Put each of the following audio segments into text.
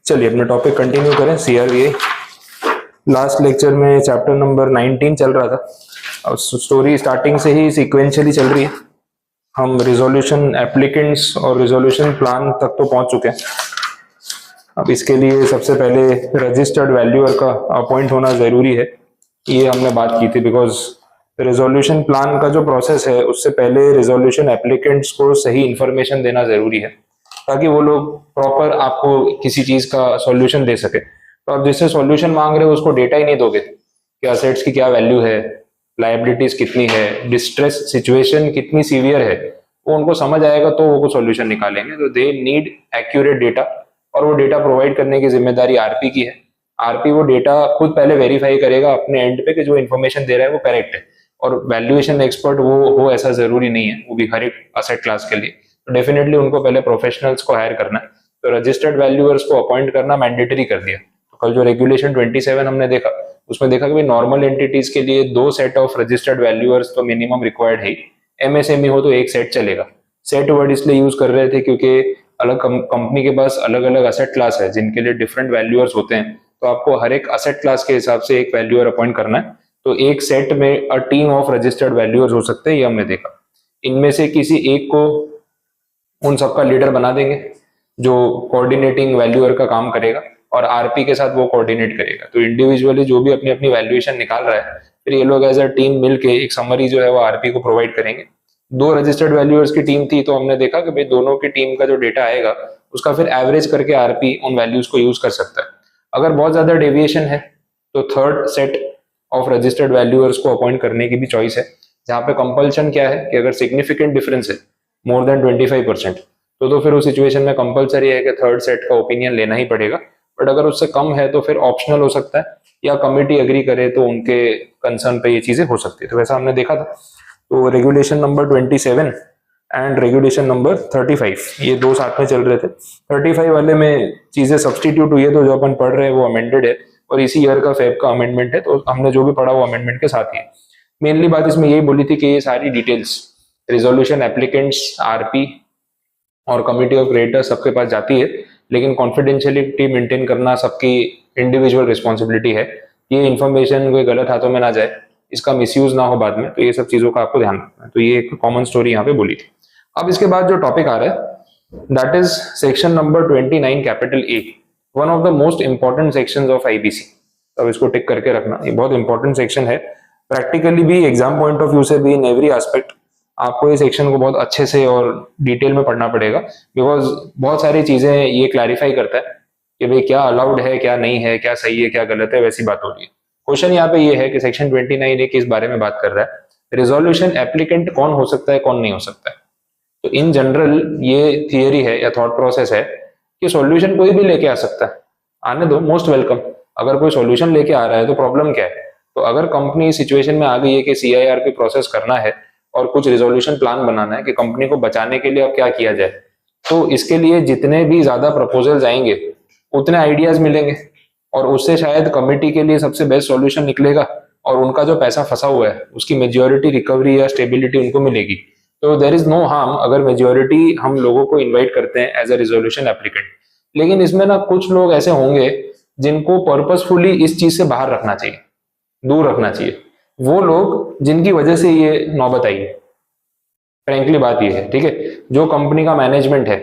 चलिए अपना topic continue करें। सीआरबीआई लास्ट लेक्चर में चैप्टर नंबर 19 चल रहा था। अब स्टोरी स्टार्टिंग से ही सीक्वेंशियली चल रही है। हम रिजोल्यूशन एप्लीकेंट्स और रिजोल्यूशन प्लान तक तो पहुंच चुके हैं। अब इसके लिए सबसे पहले रजिस्टर्ड वैल्यूअर का अपॉइंट होना जरूरी है, ये हमने बात की थी। बिकॉज रिजोल्यूशन प्लान का जो प्रोसेस है उससे पहले रिजोल्यूशन एप्लीकेंट्स को सही इंफॉर्मेशन देना जरूरी है, ताकि वो लोग प्रॉपर आपको किसी चीज का सॉल्यूशन दे सके। तो आप जिससे सॉल्यूशन मांग रहे हो उसको डेटा ही नहीं दोगे कि असेट्स की क्या वैल्यू है, लायबिलिटीज कितनी है, डिस्ट्रेस सिचुएशन कितनी सीवियर है, वो उनको समझ आएगा तो वो सॉल्यूशन निकालेंगे। तो दे नीड एक्यूरेट डेटा, और वो डेटा प्रोवाइड करने की जिम्मेदारी आरपी की है। आरपी वो डेटा खुद पहले वेरीफाई करेगा अपने एंड पे कि जो इन्फॉर्मेशन दे रहा है वो करेक्ट है। और वैल्यूएशन एक्सपर्ट वो हो ऐसा जरूरी नहीं है, वो भी हर एक असेट क्लास के लिए। तो डेफिनेटली उनको पहले प्रोफेशनल्स को हायर करना है। तो रजिस्टर्ड वैल्यूअर्स को अपॉइंट करना मैंडेटरी कर दिया। तो कल जो रेगुलेशन 27 हमने देखा, उसमें देखा कि नॉर्मल एंटिटीज के लिए 2 सेट ऑफ रजिस्टर्ड वैल्यूअर्स तो मिनिमम रिक्वायर्ड है। एमएसएमई हो तो 1 सेट चलेगा। सेट वर्ड इसलिए यूज कर रहे थे क्योंकि अलग कंपनी के पास अलग अलग असेट क्लास है जिनके लिए डिफरेंट वैल्यूअर्स होते हैं। तो आपको हर एक असेट क्लास के हिसाब से एक वैल्यूअर अपॉइंट करना है। तो एक सेट में a team of registered valuers हो सकते हैं, ये हमने देखा। इनमें से किसी एक को उन सबका लीडर बना देंगे जो कोऑर्डिनेटिंग वैल्यूअर का काम करेगा, और आरपी के साथ वो कोऑर्डिनेट करेगा। तो इंडिविजुअली जो भी अपनी अपनी वैल्यूएशन निकाल रहा है, फिर ये लोग एज अ टीम मिलके एक समरी जो है वो आरपी को प्रोवाइड करेंगे। 2 रजिस्टर्ड वैल्यूअर्स की टीम थी, तो हमने देखा कि भाई दोनों की टीम का जो डेटा आएगा उसका फिर एवरेज करके आरपी उन वैल्यूज को यूज कर सकता है। अगर बहुत ज्यादा डेविएशन है तो third set of registered valuers को अपॉइंट करने की भी चॉइस है, जहां पे कंपल्शन क्या है कि अगर सिग्निफिकेंट डिफरेंस है मोर देन 25%, तो फिर उस सिचुएशन में कंपलसरी है कि थर्ड सेट का ओपिनियन लेना ही पड़ेगा। बट अगर उससे कम है तो फिर ऑप्शनल हो सकता है, या कमिटी एग्री करे तो उनके कंसर्न पे ये चीजें हो सकती है। तो वैसा हमने देखा था। तो regulation number 27 and regulation number 35 ये 2 साथ में चल रहे थे। 35 वाले में चीजें सब्सटीट्यूट हुई है, तो जो अपन पढ़ रहे हैं वो अमेंडेड है, और इसी ईयर का फेब का अमेंडमेंट है। तो हमने जो भी पढ़ा वो अमेंडमेंट के साथ ही है। मेनली बात इसमें यही बोली थी कि ये सारी डिटेल्स रिजोल्यूशन एप्लीकेंट्स, आरपी और कमिटी ऑफ क्रिएटर्स सबके पास जाती है, लेकिन कॉन्फिडेंशियलिटी मेंटेन करना सबकी इंडिविजुअल रिस्पॉन्सिबिलिटी है। ये इन्फॉर्मेशन कोई गलत हाथों में ना जाए, इसका मिसयूज ना हो बाद में। तो ये सब चीजों का आपको ध्यान रखना है। तो ये एक कॉमन स्टोरी यहाँ पे बोली थी। अब इसके बाद जो टॉपिक आ रहा है that is section number 29 capital A, one of the most important sections of IBC. अब इसको टिक करके रखना, ये बहुत इंपॉर्टेंट सेक्शन है। प्रैक्टिकली भी, एग्जाम पॉइंट ऑफ व्यू से भी, इन एवरी एस्पेक्ट आपको इस सेक्शन को बहुत अच्छे से और डिटेल में पढ़ना पड़ेगा। बिकॉज बहुत सारी चीजें ये क्लैरिफाई करता है कि भाई क्या अलाउड है, क्या नहीं है, क्या सही है, क्या गलत है, वैसी बात हो रही है। क्वेश्चन यहाँ पे ये है कि सेक्शन 29 एक इस बारे में बात कर रहा है, रिजोल्यूशन एप्लीकेंट कौन हो सकता है, कौन नहीं हो सकता है। तो इन जनरल ये थियरी है या थॉट प्रोसेस है कि सॉल्यूशन कोई भी लेके आ सकता है, आने दो, मोस्ट वेलकम। अगर कोई सॉल्यूशन लेके आ रहा है तो प्रॉब्लम क्या है। तो अगर कंपनी इस सिचुएशन में आ गई है कि सीआईआरपी प्रोसेस करना है और कुछ रिजोल्यूशन प्लान बनाना है कि कंपनी को बचाने के लिए अब क्या किया जाए, तो इसके लिए जितने भी ज्यादा प्रपोजल्स आएंगे उतने आइडियाज मिलेंगे, और उससे शायद कमिटी के लिए सबसे बेस्ट सॉल्यूशन निकलेगा, और उनका जो पैसा फंसा हुआ है उसकी मेजोरिटी रिकवरी या स्टेबिलिटी उनको मिलेगी। तो देर इज नो हार्म अगर मेजोरिटी हम लोगों को इन्वाइट करते हैं एज अ रिजोल्यूशन एप्लीकेंट। लेकिन इसमें ना कुछ लोग ऐसे होंगे जिनको पर्पसफुली इस चीज से बाहर रखना चाहिए, दूर रखना चाहिए। वो लोग जिनकी वजह से ये नौबत आई है। फ्रेंकली बात ये है, ठीक है, जो कंपनी का मैनेजमेंट है,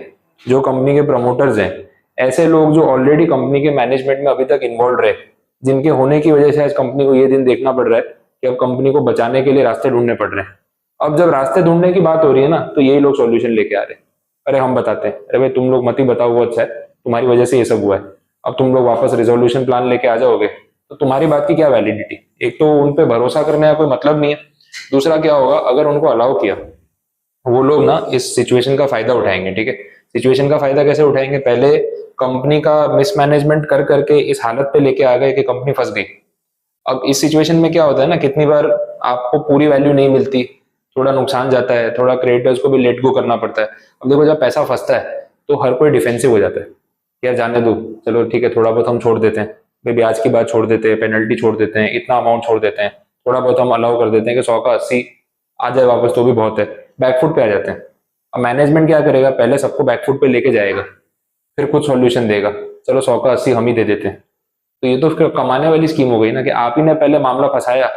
जो कंपनी के प्रमोटर्स हैं, ऐसे लोग जो ऑलरेडी कंपनी के मैनेजमेंट में अभी तक इन्वॉल्व रहे, जिनके होने की वजह से आज कंपनी को ये दिन देखना पड़ रहा है कि अब कंपनी को बचाने के लिए रास्ते ढूंढने पड़ रहे हैं। अब जब रास्ते ढूंढने की बात हो रही है ना, तो यही लोग सॉल्यूशन लेके आ रहे हैं। अरे हम बताते हैं, अरे भाई तुम लोग मत ही बताओ, वो अच्छा है, तुम्हारी वजह से ये सब हुआ है। अब तुम लोग वापस रिजोल्यूशन प्लान लेके आ जाओगे तो तुम्हारी बात की क्या वैलिडिटी। एक तो उन पे भरोसा करने का कोई मतलब नहीं है, दूसरा क्या होगा अगर उनको अलाउ किया, वो लोग ना इस सिचुएशन का फायदा उठाएंगे। ठीक है, सिचुएशन का फायदा कैसे उठाएंगे, पहले कंपनी का मिसमैनेजमेंट कर करके इस हालत पे लेके आ गए कि कंपनी फंस गई। अब इस सिचुएशन में क्या होता है ना, कितनी बार आपको पूरी वैल्यू नहीं मिलती, थोड़ा नुकसान जाता है, थोड़ा क्रिएटर्स को भी लेट गो करना पड़ता है। अब देखो जब पैसा फंसता है तो हर कोई डिफेंसिव हो जाता है, यार जाने दो, चलो ठीक है, थोड़ा बहुत हम छोड़ देते हैं, भाई ब्याज की बात छोड़ देते हैं, पेनल्टी छोड़ देते हैं, इतना अमाउंट छोड़ देते हैं, थोड़ा बहुत हम अलाउ कर देते हैं कि 100 का 80 आ जाए वापस तो भी बहुत है, बैकफुट पे आ जाते हैं। अब मैनेजमेंट क्या करेगा, पहले सबको बैकफुट पे लेके जाएगा, फिर कुछ सॉल्यूशन देगा। चलो 100 का 80 हम ही दे देते हैं। तो ये तो फिर कमाने वाली स्कीम हो गई ना, कि आप ही ने पहले मामला फंसाया,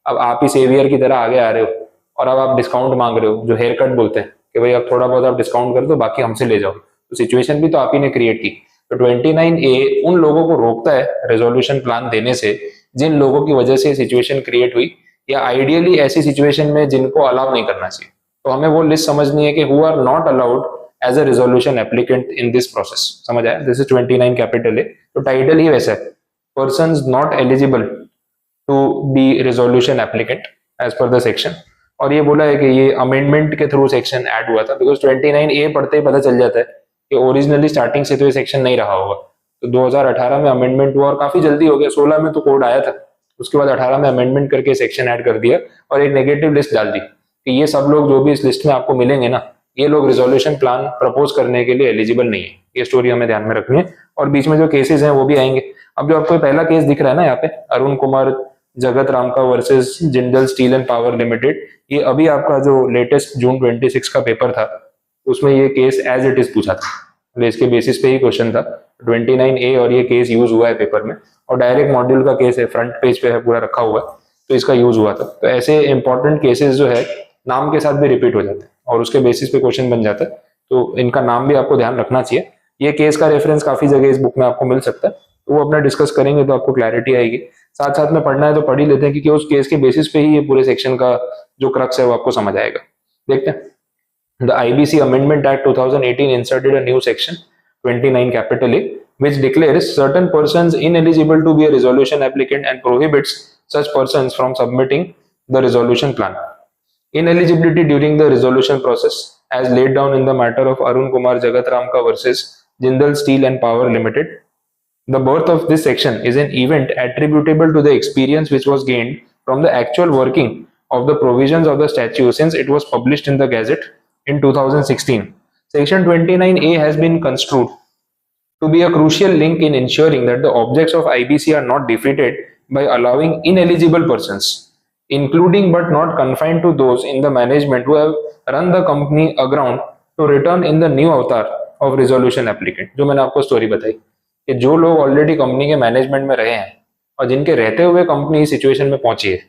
अब आप ही सेवियर की तरह आगे आ रहे हो, और अब आप डिस्काउंट मांग रहे हो, जो हेयर कट बोलते हैं कि भाई अब थोड़ा बहुत आप डिस्काउंट कर दो, बाकी हमसे ले जाओ। तो सिचुएशन भी तो आप ही ने क्रिएट की। तो 29A उन लोगों को रोकता है रेजोल्यूशन प्लान देने से जिन लोगों की वजह से सिचुएशन क्रिएट हुई, या आइडियली ऐसी सिचुएशन में जिनको अलाउ नहीं करना चाहिए। तो हमें वो लिस्ट समझनी है कि who are not allowed as a resolution applicant in this process. समझ आया? This is 29 capital A. तो टाइटल ही वैसा है, persons not eligible to be resolution applicant as per the section. और ये बोला है कि ये अमेंडमेंट के थ्रू सेक्शन ऐड हुआ था, बिकॉज 29A पढ़ते ही पता चल जाता है कि ओरिजिनली स्टार्टिंग से तो ये सेक्शन नहीं रहा होगा। तो 2018 में अमेंडमेंट हुआ और काफी जल्दी हो गया, 16 में तो कोड आया था, उसके बाद 18 में अमेंडमेंट करके सेक्शन ऐड कर दिया और एक नेगेटिव लिस्ट डाल दी कि ये सब लोग जो भी इस लिस्ट में आपको मिलेंगे ना, ये लोग रिजोल्यूशन प्लान प्रपोज करने के लिए एलिजिबल नहीं है। ये स्टोरी हमें ध्यान में रखनी है, और बीच में जो केसेस हैं वो भी आएंगे। अब जो आपको पहला केस दिख रहा है ना यहाँ पे, अरुण कुमार जगत राम का versus Jindal steel and power limited, ये अभी आपका जो लेटेस्ट जून 26 का पेपर था उसमें ये केस एज इट इज पूछा था, तो इसके बेसिस पे ही क्वेश्चन था 29A, और ये केस यूज हुआ है पेपर में, और डायरेक्ट मॉड्यूल का केस है, फ्रंट पेज पे है, पूरा रखा हुआ है, तो इसका यूज हुआ था। तो ऐसे इंपॉर्टेंट केसेस जो है नाम के साथ भी रिपीट हो जाते हैं और उसके बेसिस पे क्वेश्चन बन जाता है, तो इनका नाम भी आपको ध्यान रखना चाहिए। ये केस का रेफरेंस काफी जगह इस बुक में आपको मिल सकता है, तो वो अपना डिस्कस करेंगे तो आपको क्लैरिटी आएगी। साथ साथ में पढ़ना है तो पढ़ ही लेते हैं, क्योंकि उस केस के बेसिस पे ही ये पूरे सेक्शन का जो क्रक्स है वो आपको समझ आएगा। देखते हैं। The IBC Amendment Act 2018 inserted a new section 29 capital A, which declares certain persons ineligible to be a resolution applicant and prohibits such persons from submitting the resolution plan. Ineligibility during the resolution process, as laid down in the matter of Arun Kumar Jagatramka versus Jindal Steel and Power Limited. The birth of this section is an event attributable to the experience which was gained from the actual working of the provisions of the statute since it was published in the Gazette in 2016. Section 29A has been construed to be a crucial link in ensuring that the objects of IBC are not defeated by allowing ineligible persons, including but not confined to those in the management who have run the company aground, to return in the new avatar of resolution applicant. जो मैंने आपको story बताई कि जो लोग already company के management में रहे हैं और जिनके रहते हुए कंपनी इस सिचुएशन में पहुंची है,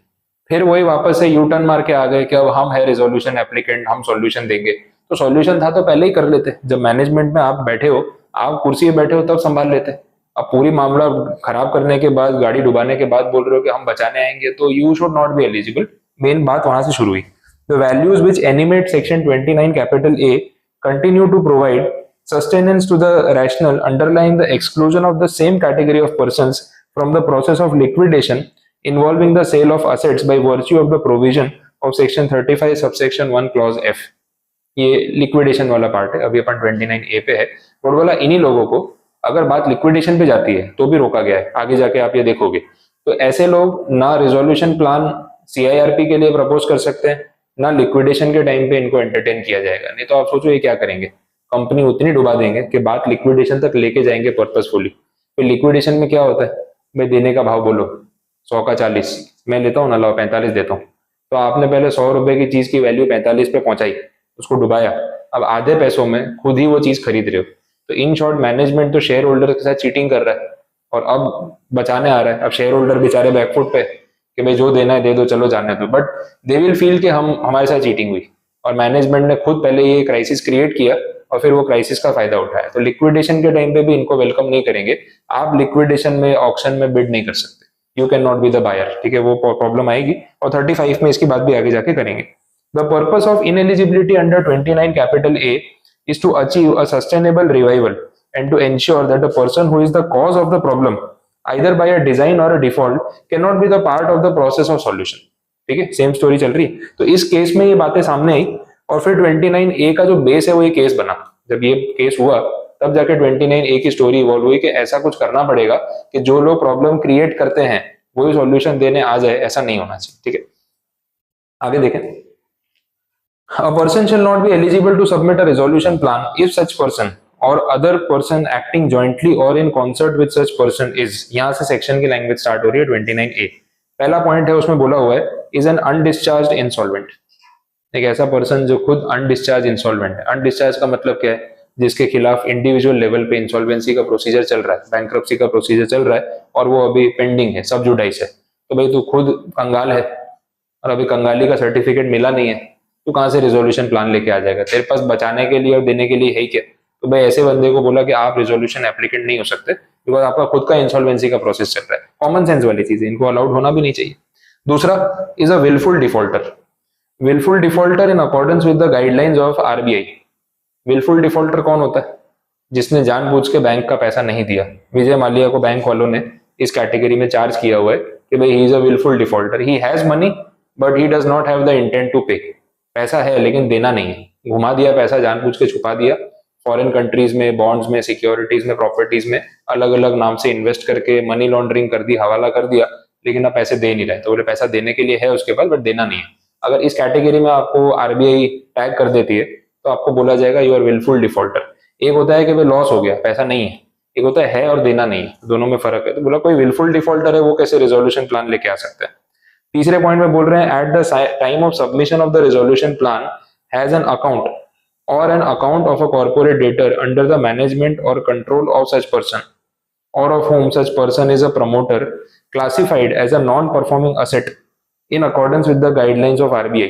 फिर वही वापस से यू टर्न मार के आ गए कि अब हम है रिजोल्यूशन एप्लीकेंट, हम सॉल्यूशन देंगे। तो सॉल्यूशन था तो पहले ही कर लेते, जब मैनेजमेंट में आप बैठे हो, आप कुर्सी पे बैठे हो, तब संभाल लेते। अब पूरी मामला खराब करने के बाद, गाड़ी डुबाने के बाद बोल रहे हो कि हम बचाने आएंगे, तो you should not be eligible. Main बात वहां से शुरू हुई। The values which animate section 29 capital A continue to provide sustenance to the rationale underlying the exclusion of the same category of persons from the process of liquidation involving the sale of assets by virtue of the provision of section 35 subsection 1 clause F. ये liquidation वाला part है, अभी अपन 29A पे है। और बोला इन्हीं लोगों को अगर बात लिक्विडेशन पे जाती है तो भी रोका गया है, आगे जाके आप ये देखोगे। तो ऐसे लोग ना रिजोल्यूशन प्लान CIRP के लिए प्रपोज कर सकते हैं, ना लिक्विडेशन के टाइम पे इनको एंटरटेन किया जाएगा। नहीं तो आप सोचो ये क्या करेंगे, कंपनी उतनी डुबा देंगे कि बात लिक्विडेशन तक लेके जाएंगे पर्पसफुली। फिर लिक्विडेशन में क्या होता है भाई, देने का भाव बोलो 100 का 40, मैं लेता हूँ ना, लाओ 45 देता हूँ। तो आपने पहले 100 रुपए की चीज की वैल्यू 45 पे पहुंचाई, उसको डुबाया, अब आधे पैसों में खुद ही वो चीज खरीद रहे हो। तो इन शॉर्ट मैनेजमेंट तो शेयर होल्डर के साथ चीटिंग कर रहा है और अब बचाने आ रहा है। अब शेयर होल्डर बेचारे बैकफुट पे कि भाई जो देना है दे दो, चलो जाने दो, बट दे विल फील कि हमारे साथ चीटिंग हुई, और मैनेजमेंट ने खुद पहले ये क्राइसिस क्रिएट किया और फिर वो क्राइसिस का फायदा उठाया। तो लिक्विडेशन के टाइम पे भी इनको वेलकम नहीं करेंगे। आप लिक्विडेशन में, ऑक्शन में बिड नहीं कर सकते, you can not be the buyer, ठीक है, वो प्रॉब्लम आएगी। और 35 में इसकी बात भी आगे जाके करेंगे। The purpose of ineligibility under 29 capital A is to achieve a sustainable revival and to ensure that the person who is the cause of the problem either by a design or a default cannot be the part of the process of solution। ठीक है, same story चल रही है। तो इस case में ये बातें सामने आई और फिर 29A का जो बेस है वो ये केस बना। जब ये केस हुआ तब जाके 29A की स्टोरी इवॉल्व हुई कि ऐसा कुछ करना पड़ेगा कि जो लोग प्रॉब्लम क्रिएट करते हैं वही सॉल्यूशन देने आ जाए, ऐसा नहीं होना चाहिए। ठीक है, आगे देखें। A person shall not be eligible to submit a resolution plan if such person or other person acting jointly or in concert with such person is, यहां से सेक्शन की लैंग्वेज स्टार्ट हो रही है 29A। पहला पॉइंट है उसमें बोला हुआ है इज एन अनडिस्चार्ज्ड इंसॉल्वेंट। एक ऐसा पर्सन जो खुद अनडिस्चार्ज इंसॉल्वेंट है। अनडिस्चार्ज का मतलब क्या है, जिसके खिलाफ इंडिविजुअल लेवल पे इंसॉल्वेंसी का प्रोसीजर चल रहा है, बैंक्रप्सी का प्रोसीजर चल रहा है और वो अभी पेंडिंग है, सब जुडाइस है, तो भाई तू खुद कंगाल है और अभी कंगाली का सर्टिफिकेट मिला नहीं है, तू कहाँ से रिजोल्यूशन प्लान लेके आ जाएगा? तेरे पास बचाने के लिए और देने के लिए है ही क्या? तो भाई ऐसे बंदे को बोला कि आप रिजोल्यूशन एप्लीकेंट नहीं हो सकते बिकॉज आपका खुद का इंसॉल्वेंसी का प्रोसेस चल रहा है। कॉमन सेंस वाली चीज है, इनको अलाउड होना भी नहीं चाहिए। दूसरा is a wilful defaulter. Wilful defaulter in accordance with the guidelines of RBI. Wilful defaulter कौन होता है? जिसने जानबूझ के बैंक का पैसा नहीं दिया। विजय माल्या को बैंक वालों ने इस कैटेगरी में चार्ज किया हुआ है कि भाई he is a wilful defaulter, he has money but he does not have the intent to pay. पैसा है लेकिन देना नहीं है, घुमा दिया पैसा, जानबूझ के छुपा दिया, फॉरेन कंट्रीज में, बॉन्ड्स में, सिक्योरिटीज में, प्रॉपर्टीज में अलग अलग नाम से इन्वेस्ट करके मनी लॉन्ड्रिंग कर दी, हवाला कर दिया, लेकिन अब पैसे दे नहीं रहे। तो बोले पैसा देने के लिए है उसके पास बट देना नहीं है। अगर इस कैटेगरी में आपको आरबीआई टैग कर देती है तो आपको बोला जाएगा यू आर विलफुल डिफॉल्टर। एक होता है कि भाई लॉस हो गया, पैसा नहीं है, एक होता है और देना नहीं है, दोनों में फर्क है। तो बोला कोई विलफुल डिफॉल्टर है वो कैसे रिजोल्यूशन प्लान लेके आ सकता है? तीसरे पॉइंट में बोल रहे हैं at the time of submission of the resolution plan has an account or an account of a corporate debtor under the management और control of such person or of whom such person is a promoter classified as a non-performing asset in accordance with the guidelines of RBI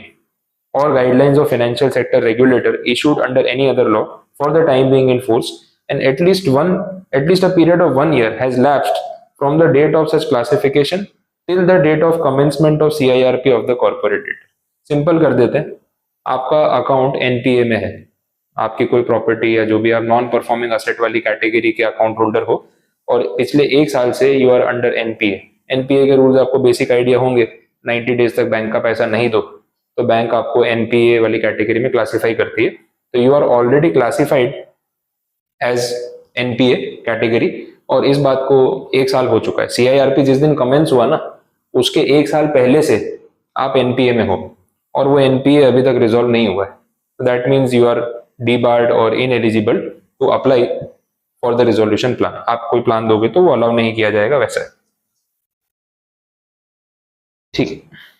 or guidelines of financial sector regulator issued under any other law for the time being in force, and at least a period of 1 year has lapsed from the date of such classification till the date of commencement of CIRP of the corporate debtor. Simple कर देते हैं, आपका account NPA में है, आपकी कोई property या जो भी आप नॉन परफॉर्मिंग असेट वाली कैटेगरी के अकाउंट होल्डर हो और पिछले 1 साल से you are under NPA. NPA के रूल्स आपको बेसिक आइडिया होंगे, 90 डेज तक बैंक का पैसा नहीं दो तो बैंक आपको एनपीए वाली कैटेगरी में क्लासिफाई करती है। तो you are already classified as NPA category और इस बात को 1 साल हो चुका है। सीआईआरपी जिस दिन कमेंस हुआ ना उसके 1 साल पहले से आप एनपीए में हो और वो एनपीए अभी तक रिजॉल्व नहीं हुआ है। तो that means you are debarred और ineligible to apply for the resolution plan. आप कोई प्लान दोगे तो वो अलाउ नहीं किया जाएगा वैसा है, ठीक है।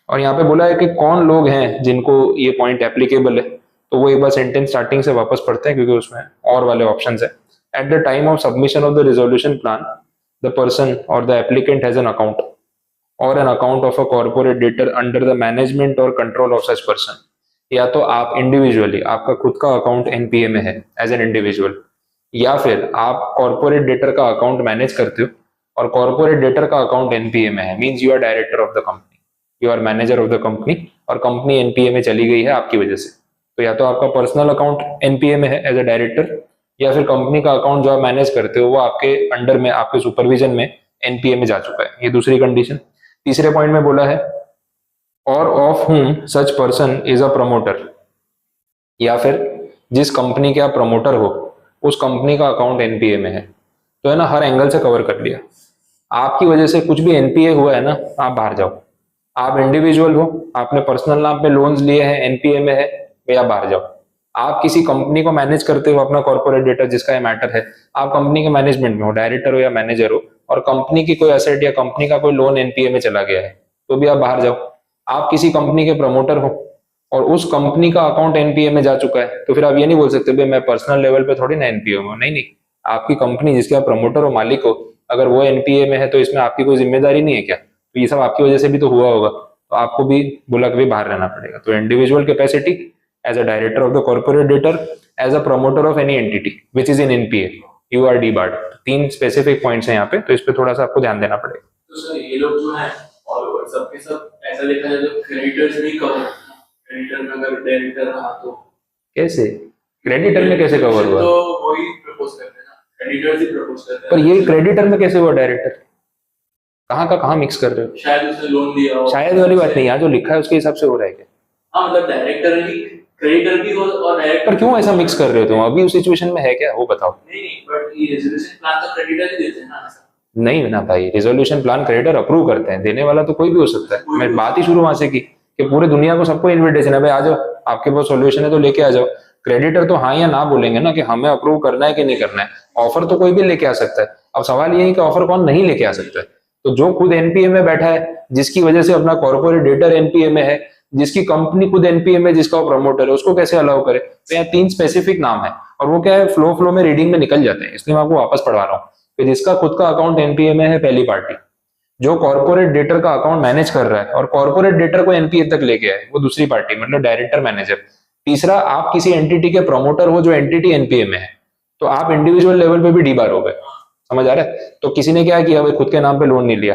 और यहाँ पे बोला है कि कौन लोग हैं जिनको ये पॉइंट एप्लीकेबल है, तो वो एक बार सेंटेंस स्टार्टिंग से वापस पढ़ते हैं क्योंकि उसमें और वाले ऑप्शंस है। At the time of submission of the resolution plan the person or the applicant has an account or an account of a corporate debtor under the management और कंट्रोल ऑफ सच पर्सन। या तो आप individually, आपका खुद का account NPA में है as an individual, या फिर आप कॉर्पोरेट डेटर का अकाउंट मैनेज करते हो और कॉर्पोरेट डेटर का अकाउंट एनपीए में है, means you are director of the company, you are manager of the company और कंपनी एनपीए में चली गई है आपकी वजह से। तो या तो आपका पर्सनल अकाउंट एनपीए में है एज अ डायरेक्टर या फिर कंपनी का अकाउंट जो आप मैनेज करते हो वो आपके अंडर में, आपके सुपरविजन में एनपीए में जा चुका है। ये दूसरी कंडीशन। तीसरे पॉइंट में बोला है और of whom such person is a promoter, या फिर जिस कंपनी के आप प्रमोटर हो उस कंपनी का अकाउंट एनपीए में है। तो है ना, हर एंगल से कवर कर लिया। आपकी वजह से कुछ भी एनपीए हुआ है ना, आप बाहर जाओ। आप इंडिविजुअल हो, आपने पर्सनल नाम पे लोन्स लिए हैं, एनपीए में है, भैया बाहर जाओ। आप किसी कंपनी को मैनेज करते हो, अपना कॉर्पोरेट डेटा जिसका ये मैटर है, आप कंपनी के मैनेजमेंट में हो, डायरेक्टर हो या मैनेजर हो, और कंपनी की कोई एसेट या कंपनी का कोई लोन एनपीए में चला गया है तो भी आप बाहर जाओ। आप किसी कंपनी के प्रमोटर हो और उस कंपनी का अकाउंट एनपीए में जा चुका है तो फिर आप ये नहीं बोल सकते भाई मैं पर्सनल लेवल पे थोड़ी ना एनपीए हूँ। नहीं, आपकी कंपनी जिसके आप प्रमोटर हो, मालिक हो, अगर वो एनपीए में है तो इसमें आपकी कोई जिम्मेदारी नहीं है क्या? तो ये सब आपकी वजह से भी तो हुआ होगा, तो आपको भी बोला कभी बाहर रहना पड़ेगा। तो individual capacity as a director of the corporate debtor, as a promoter of any entity which is in NPA, you are debarred. 3 specific points हैं यहाँ पे, तो इस पे थोड़ा सा आपको ध्यान देना पड़ेगा। तो सर ये लोग जो है और सबके सब ऐसा देखा जाए तो क्रेडिटर्स भी कवर, क्रेडिटर में अगर डायरेक्टर रहा तो कैसे क्रेडिटर में कैसे कवर हुआ? तो वही प्रपोज करते हैं ना, क्रेडिटर्स ही प्रपोज करते हैं। पर ये क्रेडिटर में कैसे हुआ डायरेक्टर? कहाँ का कहाँ मिक्स कर रहे हो? शायद उसने लोन दिया हो। शायद वाली बात नहीं, यहाँ जो लिखा है उसके हिसाब से हो रहा है क्या? हाँ मतलब डायरेक्टर भी, क्रेडिटर भी हो और डायरेक्टर। पर क्यों ऐसा मिक्स कर रहे हो तुम? अभी उस सिचुएशन में है क्या वो बताओ। नहीं बट ये रेजोल्यूशन प्लान तो क्रेडिटर ही देते हैं ना। नहीं ना भाई, रिजोल्यूशन प्लान क्रेडिटर अप्रूव करते हैं, देने वाला तो कोई भी हो सकता है। मैं बात ही शुरू वहां से की कि पूरे दुनिया को सबको इन्विटेशन है, भाई आ जाओ, आपके पास सॉल्यूशन है तो लेके आ जाओ। क्रेडिटर तो हाँ या ना बोलेंगे ना कि हमें अप्रूव करना है कि नहीं करना है। ऑफर तो कोई भी लेके आ सकता है। अब सवाल ये है कि ऑफर कौन नहीं लेके आ सकता है? तो जो खुद एनपीए में बैठा है, जिसकी वजह से अपना कॉर्पोरेट डेटर एनपीए में है, जिसकी कंपनी खुद एनपीए में, जिसका वो प्रमोटर है, उसको कैसे अलाउ करे? तो यहाँ 3 स्पेसिफिक नाम है और वो क्या है, फ्लो में रीडिंग में निकल जाते हैं, इसलिए मैं आपको वापस पढ़वा रहा हूँ कि जिसका खुद का अकाउंट एनपीए में है पहली पार्टी, जो कॉर्पोरेट डेटर का अकाउंट मैनेज कर रहा है और कॉर्पोरेट डेटर को एनपीए तक लेके आए, वो दूसरी पार्टी, मतलब डायरेक्टर मैनेजर। तीसरा, आप किसी एंटिटी के प्रमोटर हो जो एंटिटी एनपीए में है, तो आप इंडिविजुअल लेवल पे भी डी बार हो गए। समझ आ रहा है? तो किसी ने क्या किया भाई, खुद के नाम पे लोन नहीं लिया,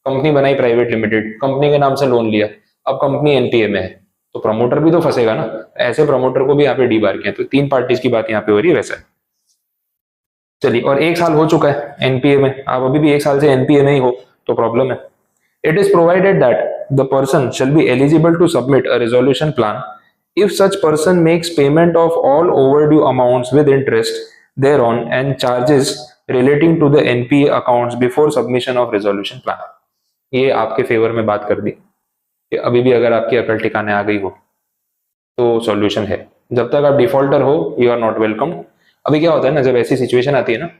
कंपनी बनाई प्राइवेट लिमिटेड, कंपनी के नाम से लोन लिया, अब कंपनी एनपीए में है, तो प्रमोटर भी तो फंसेगा ना। ऐसे प्रमोटर को भी यहाँ पे डी बार किया। तो 3 पार्टीज की बात यहाँ पे हो रही है वैसे। चलिए, और 1 साल हो चुका है एनपीए में, आप अभी भी 1 साल से एनपीए में ही हो तो प्रॉब्लम है। It is provided that the person shall be eligible to submit a resolution plan if such person makes payment of all overdue amounts with interest thereon and charges relating to the NPA accounts before submission of resolution plan। ये आपके favour में बात कर दी कि अभी भी अगर आपकी अकल ठिकाने आ गई हो तो सॉल्यूशन है। जब तक आप डिफॉल्टर हो, यू आर नॉट वेलकम। अभी क्या होता है ना, जब ऐसी सिचुएशन आती है ना,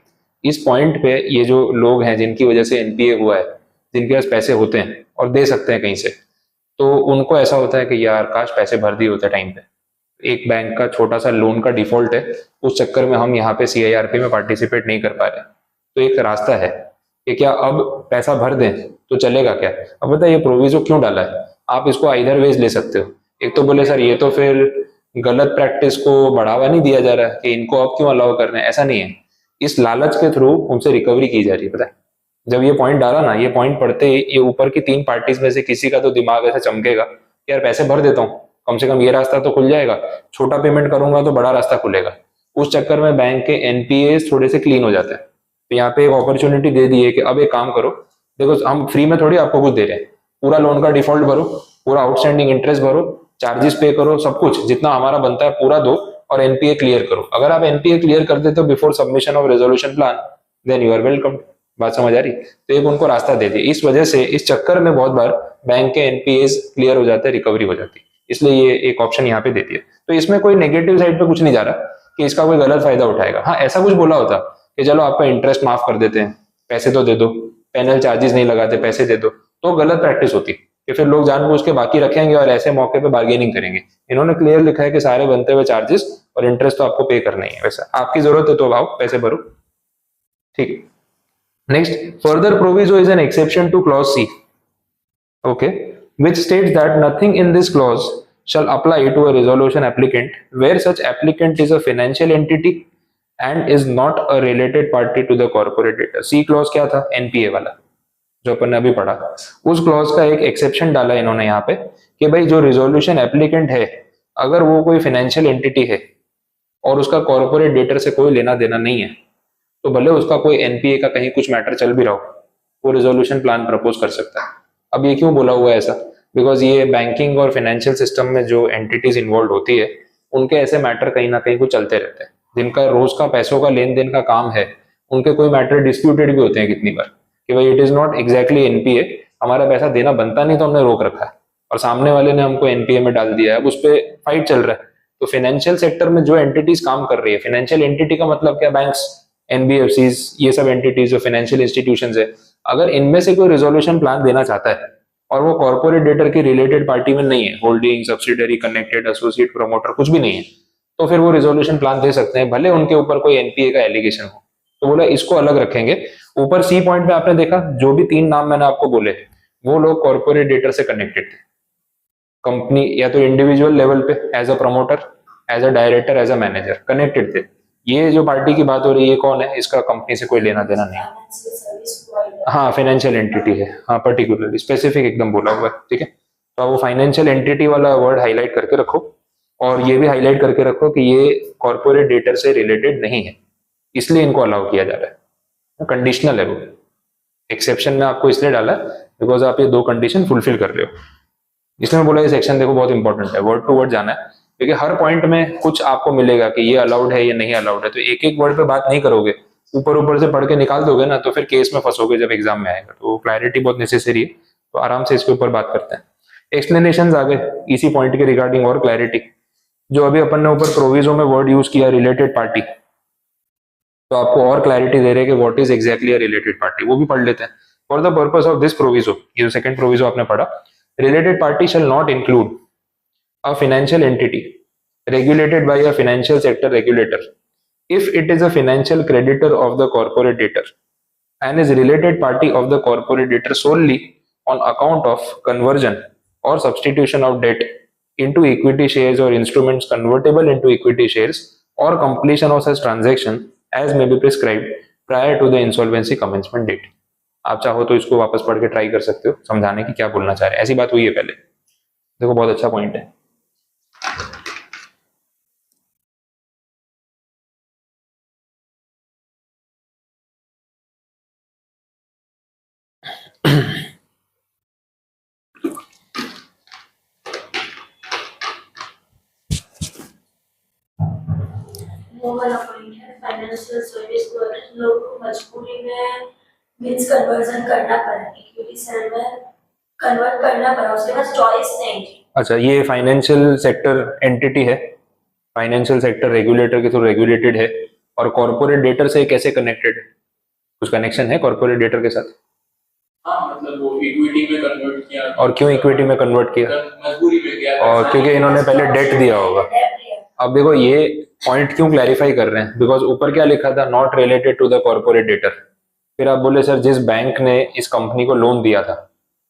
इस पॉइंट पे ये जो लोग हैं जिनकी वजह से एनपीए हुआ है, जिनके पास पैसे होते हैं और दे सकते हैं कहीं से, तो उनको ऐसा होता है कि यार काश पैसे भर दिए होते टाइम पे। एक बैंक का छोटा सा लोन का डिफॉल्ट है, उस चक्कर में हम यहाँ पे सीआईआरपी में पार्टिसिपेट नहीं कर पा रहे। तो एक रास्ता है कि क्या अब पैसा भर दें तो चलेगा क्या? अब बताइए प्रोविजो क्यों डाला है? आप इसको इधर वेज ले सकते हो। एक तो बोले सर ये तो फिर गलत प्रैक्टिस को बढ़ावा नहीं दिया जा रहा है कि इनको अब क्यों अलाउ कर रहे हैं, ऐसा नहीं है। इस लालच के थ्रू उनसे रिकवरी की जा रही है। पता है, जब ये पॉइंट डाला ना, ये पॉइंट पढ़ते ही ये ऊपर की 3 पार्टीज में से किसी का तो दिमाग ऐसे चमकेगा, यार पैसे भर देता हूँ, कम से कम ये रास्ता तो खुल जाएगा, छोटा पेमेंट करूंगा तो बड़ा रास्ता खुलेगा। उस चक्कर में बैंक के एनपीए थोड़े से क्लीन हो जाते हैं। तो यहाँ पे एक अपॉर्चुनिटी दे दी है कि अब एक काम करो, देखो हम फ्री में थोड़ी आपको कुछ दे रहे हैं, पूरा लोन का डिफॉल्ट भरो, पूरा आउटस्टैंडिंग इंटरेस्ट भरो, चार्जेस पे करो, सब कुछ जितना हमारा बनता है पूरा दो और एनपीए क्लियर करो। अगर आप एनपीए क्लियर कर देते हो before submission of resolution plan, then you are welcome. बात समझ आ रही? तो एक उनको रास्ता दे दिया। इस वजह से इस चक्कर में बहुत बार बैंक के एनपीए क्लियर हो जाते हैं, रिकवरी हो जाती है, इसलिए ये एक ऑप्शन यहाँ पे दे दिया। तो इसमें कोई नेगेटिव साइड पे कुछ नहीं जा रहा कि इसका कोई गलत फायदा उठाएगा। हाँ, ऐसा कुछ बोला होता कि चलो आपका इंटरेस्ट माफ कर देते हैं, पैसे तो दे दो, पेनल चार्जेस नहीं लगाते, पैसे दे दो, तो गलत प्रैक्टिस होती कि फिर लोग जानबूझ के बाकी रखेंगे और ऐसे मौके पे बार्गेनिंग करेंगे। इन्होंने क्लियर लिखा है कि सारे बनते हुए चार्जेस और इंटरेस्ट तो आपको पे करना ही है। वैसा आपकी जरूरत है तो आओ पैसे भरो, ठीक। Next, further proviso is an exception to clause C, okay, which states that nothing in this clause shall apply to a resolution applicant where such applicant is a financial entity and is not a related party to the corporate debtor। C clause क्या था? NPA वाला जो अपन ने अभी पढ़ा। उस clause का एक एक्सेप्शन डाला इन्होंने यहाँ पे कि भाई जो रिजोल्यूशन एप्लीकेंट है, अगर वो कोई फाइनेंशियल एंटिटी है और उसका कॉर्पोरेट डेटर से कोई लेना देना नहीं है, तो भले उसका कोई एनपीए का कहीं कुछ मैटर चल भी रहा हो, वो रिजोल्यूशन प्लान प्रपोज कर सकता है। अब ये क्यों बोला हुआ है ऐसा? बिकॉज ये बैंकिंग और फाइनेंशियल सिस्टम में जो एंटिटीज इन्वॉल्व होती है, उनके ऐसे मैटर कहीं ना कहीं कुछ चलते रहते हैं, जिनका रोज का पैसों का लेन देन का काम है, उनके कोई मैटर डिस्प्यूटेड भी होते हैं कितनी बार कि भाई it is not exactly NPA, हमारा पैसा देना बनता नहीं तो हमने रोक रखा है और सामने वाले ने हमको एनपीए में डाल दिया है, अब उस पर फाइट चल रहा है। तो फाइनेंशियल सेक्टर में जो एंटिटीज काम कर रही है, फाइनेंशियल एंटिटी का मतलब क्या? बैंक्स, एनबीएफसीज, ये सब एंटिटीज जो फाइनेंशियल इंस्टीट्यूशंस है, अगर इनमें से कोई रिजोल्यूशन प्लान देना चाहता है और वो कॉर्पोरेट डेटर की रिलेटेड पार्टी में नहीं है, holding, subsidiary, connected, associate, promoter कुछ भी नहीं है, तो फिर वो रिजोल्यूशन प्लान दे सकते हैं, भले उनके ऊपर कोई एनपीए का एलिगेशन हो। तो बोला इसको अलग रखेंगे। ऊपर सी पॉइंट में आपने देखा जो भी 3 नाम मैंने आपको बोले, वो लोग कॉर्पोरेट डेटर से कनेक्टेड थे, कंपनी या तो इंडिविजुअल लेवल पे as a promoter, as a director, as a manager connected थे। ये जो पार्टी की बात हो रही है, ये कौन है? इसका कंपनी से कोई लेना देना नहीं। हाँ, फाइनेंशियल एंटिटी है, हाँ, पर्टिकुलरली स्पेसिफिक एकदम बोला हुआ है, ठीक है। तो वो फाइनेंशियल एंटिटी वाला वर्ड हाईलाइट करके रखो और ये भी हाईलाइट करके रखो कि ये कॉर्पोरेट डेटर से रिलेटेड नहीं है, इसलिए इनको अलाउ किया जा रहा है। कंडीशनल है वो, एक्सेप्शन में आपको इसलिए डाला बिकॉज आप ये 2 कंडीशन फुलफिल कर रहे हो। इसमें बोला ये सेक्शन देखो बहुत इंपॉर्टेंट है, वर्ड टू वर्ड जाना है, क्योंकि हर पॉइंट में कुछ आपको मिलेगा कि ये अलाउड है, ये नहीं अलाउड है। तो एक एक वर्ड पे बात नहीं करोगे, ऊपर ऊपर से पढ़ के निकाल दोगे ना, तो फिर केस में फंसोगे जब एग्जाम में आएगा। तो क्लैरिटी बहुत नेसेसरी है, तो आराम से इसके ऊपर बात करते हैं। एक्सप्लेनेशन आ गए इसी पॉइंट के रिगार्डिंग और क्लैरिटी। जो अभी अपन ने ऊपर प्रोविजो में वर्ड यूज किया रिलेटेड पार्टी, तो आपको और क्लैरिटी दे रहे हैं कि what is exactly a related party, वो भी पढ़ लेते हैं। For the purpose of this proviso, ये जो सेकंड प्रोविजो आपने पढ़ा, related party shall not include a financial entity regulated by a financial sector regulator if it is a financial creditor of the corporate debtor and is related party of the corporate debtor solely on account of conversion or substitution of debt into equity shares or instruments convertible into equity shares or completion of such transaction as may be prescribed prior to the insolvency commencement date. आप चाहो तो इसको वापस पढ़ के try कर सकते हो समझाने की क्या बोलना चाह रहे हैं, ऐसी बात हुई है पहले। देखो बहुत अच्छा पॉइंट है। वो वाला पॉइंट है फाइनेंशियल सर्विस लोग को मजबूरी में मींस कन्वर्जन करना पड़ा, इक्विटी शेयर में कन्वर्ट करना पड़ा, उसके पास चॉइस नहीं थी। अच्छा, ये फाइनेंशियल सेक्टर एंटिटी है, फाइनेंशियल सेक्टर रेगुलेटर के थ्रू रेगुलेटेड है और कॉर्पोरेट डेटर से कैसे कनेक्टेड है? कुछ कनेक्शन है कॉर्पोरेट डेटर के साथ? हाँ, मतलब वो इक्विटी में कन्वर्ट किया। और क्यों इक्विटी में कन्वर्ट किया? मजबूरी में किया। और क्योंकि इन्होंने पहले डेट दिया होगा। अब देखो ये पॉइंट क्यों क्लैरिफाई कर रहे हैं, बिकॉज ऊपर क्या लिखा था, not related to the corporate debtor. फिर आप बोले सर जिस बैंक ने इस कंपनी को लोन दिया था,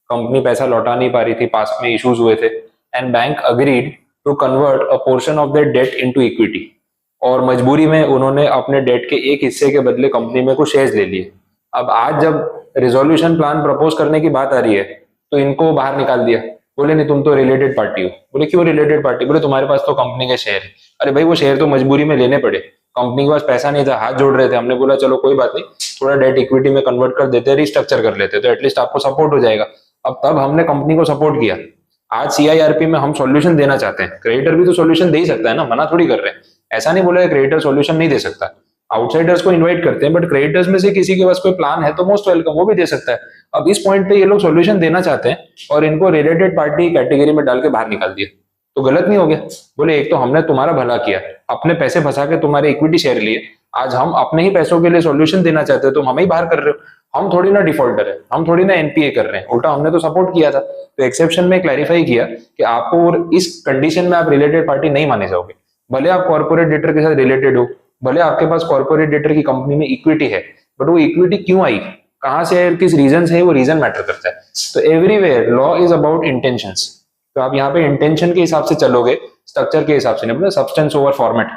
कंपनी पैसा लौटा नहीं पा रही थी, पास में इश्यूज हुए थे and bank agreed to convert a portion of that debt into equity, और मजबूरी में उन्होंने अपने डेट के एक हिस्से के बदले कंपनी में कुछ शेयर्स ले लिए। अब आज जब रिजोल्यूशन प्लान प्रपोज करने की बात आ रही है तो इनको बाहर निकाल दिया, बोले नहीं तुम तो रिलेटेड पार्टी हो। बोले क्यों रिलेटेड पार्टी? बोले तुम्हारे पास तो कंपनी के शेयर है। अरे भाई वो शेयर तो मजबूरी में लेने पड़े, कंपनी के पास पैसा नहीं था, हाथ जोड़ रहे थे, हमने बोला चलो कोई बात नहीं, थोड़ा डेट इक्विटी में कन्वर्ट कर देते, रिस्ट्रक्चर कर लेते तो एटलीस्ट आपको सपोर्ट हो जाएगा। अब तब हमने कंपनी को सपोर्ट किया। आज सीआईआरपी में हम सॉल्यूशन देना चाहते हैं, क्रेडिटर भी तो सॉल्यूशन दे ही सकता है ना, मना थोड़ी कर रहे हैं। ऐसा नहीं बोला क्रेडिटर सॉल्यूशन नहीं दे सकता, आउटसाइडर्स को इन्वाइट करते हैं, बट क्रेडिटर्स में से किसी के पास कोई प्लान है तो मोस्ट वेलकम, वो भी दे सकता है। अब इस पॉइंट पे ये लोग सॉल्यूशन देना चाहते हैं और इनको रिलेटेड पार्टी कैटेगरी में डाल के बाहर निकाल दिया, तो गलत नहीं हो गया? बोले एक तो हमने तुम्हारा भला किया, अपने पैसे फंसा के तुम्हारे इक्विटी शेयर लिए, आज हम अपने ही पैसों के लिए सॉल्यूशन देना चाहते हो, तुम हमें ही बाहर कर रहे हो। हम थोड़ी ना डिफॉल्टर है, हम थोड़ी ना एनपीए कर रहे हैं, उल्टा हमने तो सपोर्ट किया था। तो एक्सेप्शन में क्लैरिफाई किया कि आपको इस कंडीशन में आप रिलेटेड पार्टी नहीं माने जाओगे, भले आप कॉर्पोरेट डेटर के साथ रिलेटेड हो, भले आपके पास कॉर्पोरेट डेटर की कंपनी में इक्विटी है, बट वो इक्विटी क्यों आई, कहां से है, किस रीजन से है, वो रीजन मैटर करता है। तो everywhere law is about intentions, तो आप यहाँ पे इंटेंशन के हिसाब से चलोगे, स्ट्रक्चर के हिसाब से नहीं, मतलब सब्सटेंस ओवर फॉर्मेट।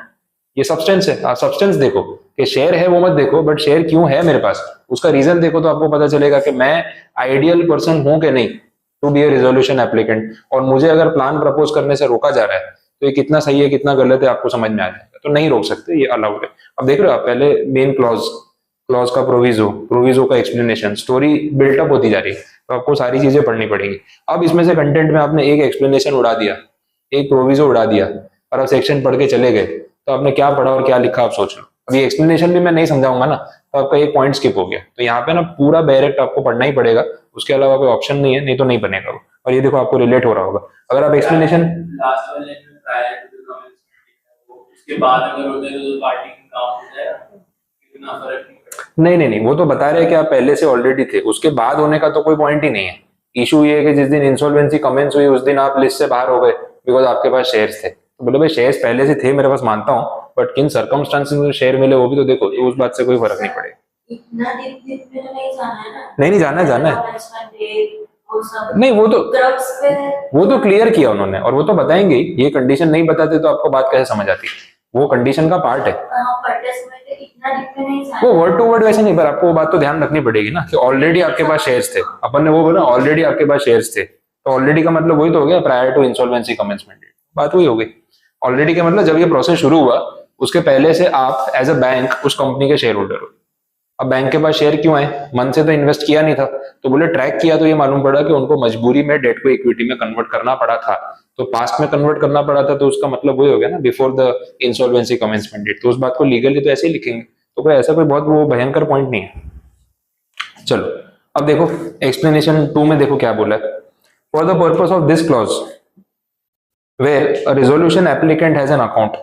ये सब्सटेंस है, आप सब्सटेंस देखो कि शेयर है वो मत देखो, बट शेयर क्यों है मेरे पास उसका रीजन देखो, तो आपको पता चलेगा कि मैं आइडियल पर्सन हूं कि नहीं to be a resolution applicant, और मुझे अगर प्लान प्रपोज करने से रोका जा रहा है तो ये कितना सही है कितना गलत है आपको समझ में आ जाएगा। तो नहीं रोक सकते, ये अलाउड है। अब देख रहे हो आप, पहले मेन क्लॉज का प्रोविजो का एक्सप्लेनेशन, स्टोरी बिल्टअप होती जा रही है, तो आपको सारी चीजें पढ़नी पड़ेगी। अब इसमें से कंटेंट में आपने एक एक्सप्लेनेशन उड़ा दिया, एक प्रोविजो उड़ा दिया, और आप सेक्शन पढ़ के चले गए, तो आपने क्या पढ़ा और क्या लिखा आप सोच लो। अभी एक्सप्लेनेशन भी मैं नहीं समझाऊंगा ना, तो आपका एक पॉइंट स्किप हो गया। तो यहाँ पे ना पूरा डायरेक्ट आपको पढ़ना ही पड़ेगा, उसके अलावा कोई ऑप्शन नहीं है, नहीं तो नहीं बनेगा वो। और ये देखो आपको रिलेट हो रहा होगा, अगर आप एक्सप्लेनेशन लास्ट वाले में प्रायर टू द कमेंसमेंट, उसके बाद अगर होते तो पार्टी का काम हो जाएगा, इतना फर्क नहीं पड़ेगा। नहीं, वो तो बता रहे हैं कि आप पहले से ऑलरेडी थे, उसके बाद होने का तो कोई पॉइंट ही नहीं है। इशू ये है कि जिस दिन इंसॉल्वेंसी कमेंस हुई उस दिन आप लिस्ट से बाहर हो गए बिकॉज आपके पास शेयर्स थे। तो बोले भाई शेयर्स पहले से थे मेरे पास, मानता हूँ, बट किन सर्कमस्टांसेस में शेयर मिले वो भी तो देखो, तो उस बात से कोई फर्क नहीं पड़ेगा। इतना डीप में तो नहीं जाना है ना। नहीं जाना है नहीं, वो तो क्लियर किया उन्होंने, और वो तो बताएंगे ही। ये कंडीशन नहीं बताते तो आपको बात कैसे समझ आती, वो कंडीशन का पार्ट है। वो वर्ड टू वर्ड वैसे नहीं, पर आपको वो बात तो ध्यान रखनी पड़ेगी ना कि ऑलरेडी आपके पास शेयर्स थे। अपन ने वो बोला ऑलरेडी आपके पास शेयर्स थे, तो ऑलरेडी का मतलब वही तो हो गया prior to insolvency commencement date, बात वही हो गई। ऑलरेडी का मतलब जब ये प्रोसेस शुरू हुआ उसके पहले से आप एज अ बैंक उस कंपनी के शेयर होल्डर हो। अब बैंक के पास शेयर क्यों आए, मन से तो इन्वेस्ट किया नहीं था, तो बोले ट्रैक किया तो ये मालूम पड़ा कि उनको मजबूरी में डेट को इक्विटी में कन्वर्ट करना पड़ा था। तो पास्ट में कन्वर्ट करना पड़ा था, तो उसका मतलब वही हो गया ना, before the insolvency commencement date. तो उस बात को लीगली तो ऐसे ही लिखेंगे, तो कोई ऐसा कोई बहुत वो भयंकर पॉइंट नहीं है। चलो अब देखो एक्सप्लेनेशन 2 में देखो क्या बोला है। For the purpose of this clause where a resolution applicant has an account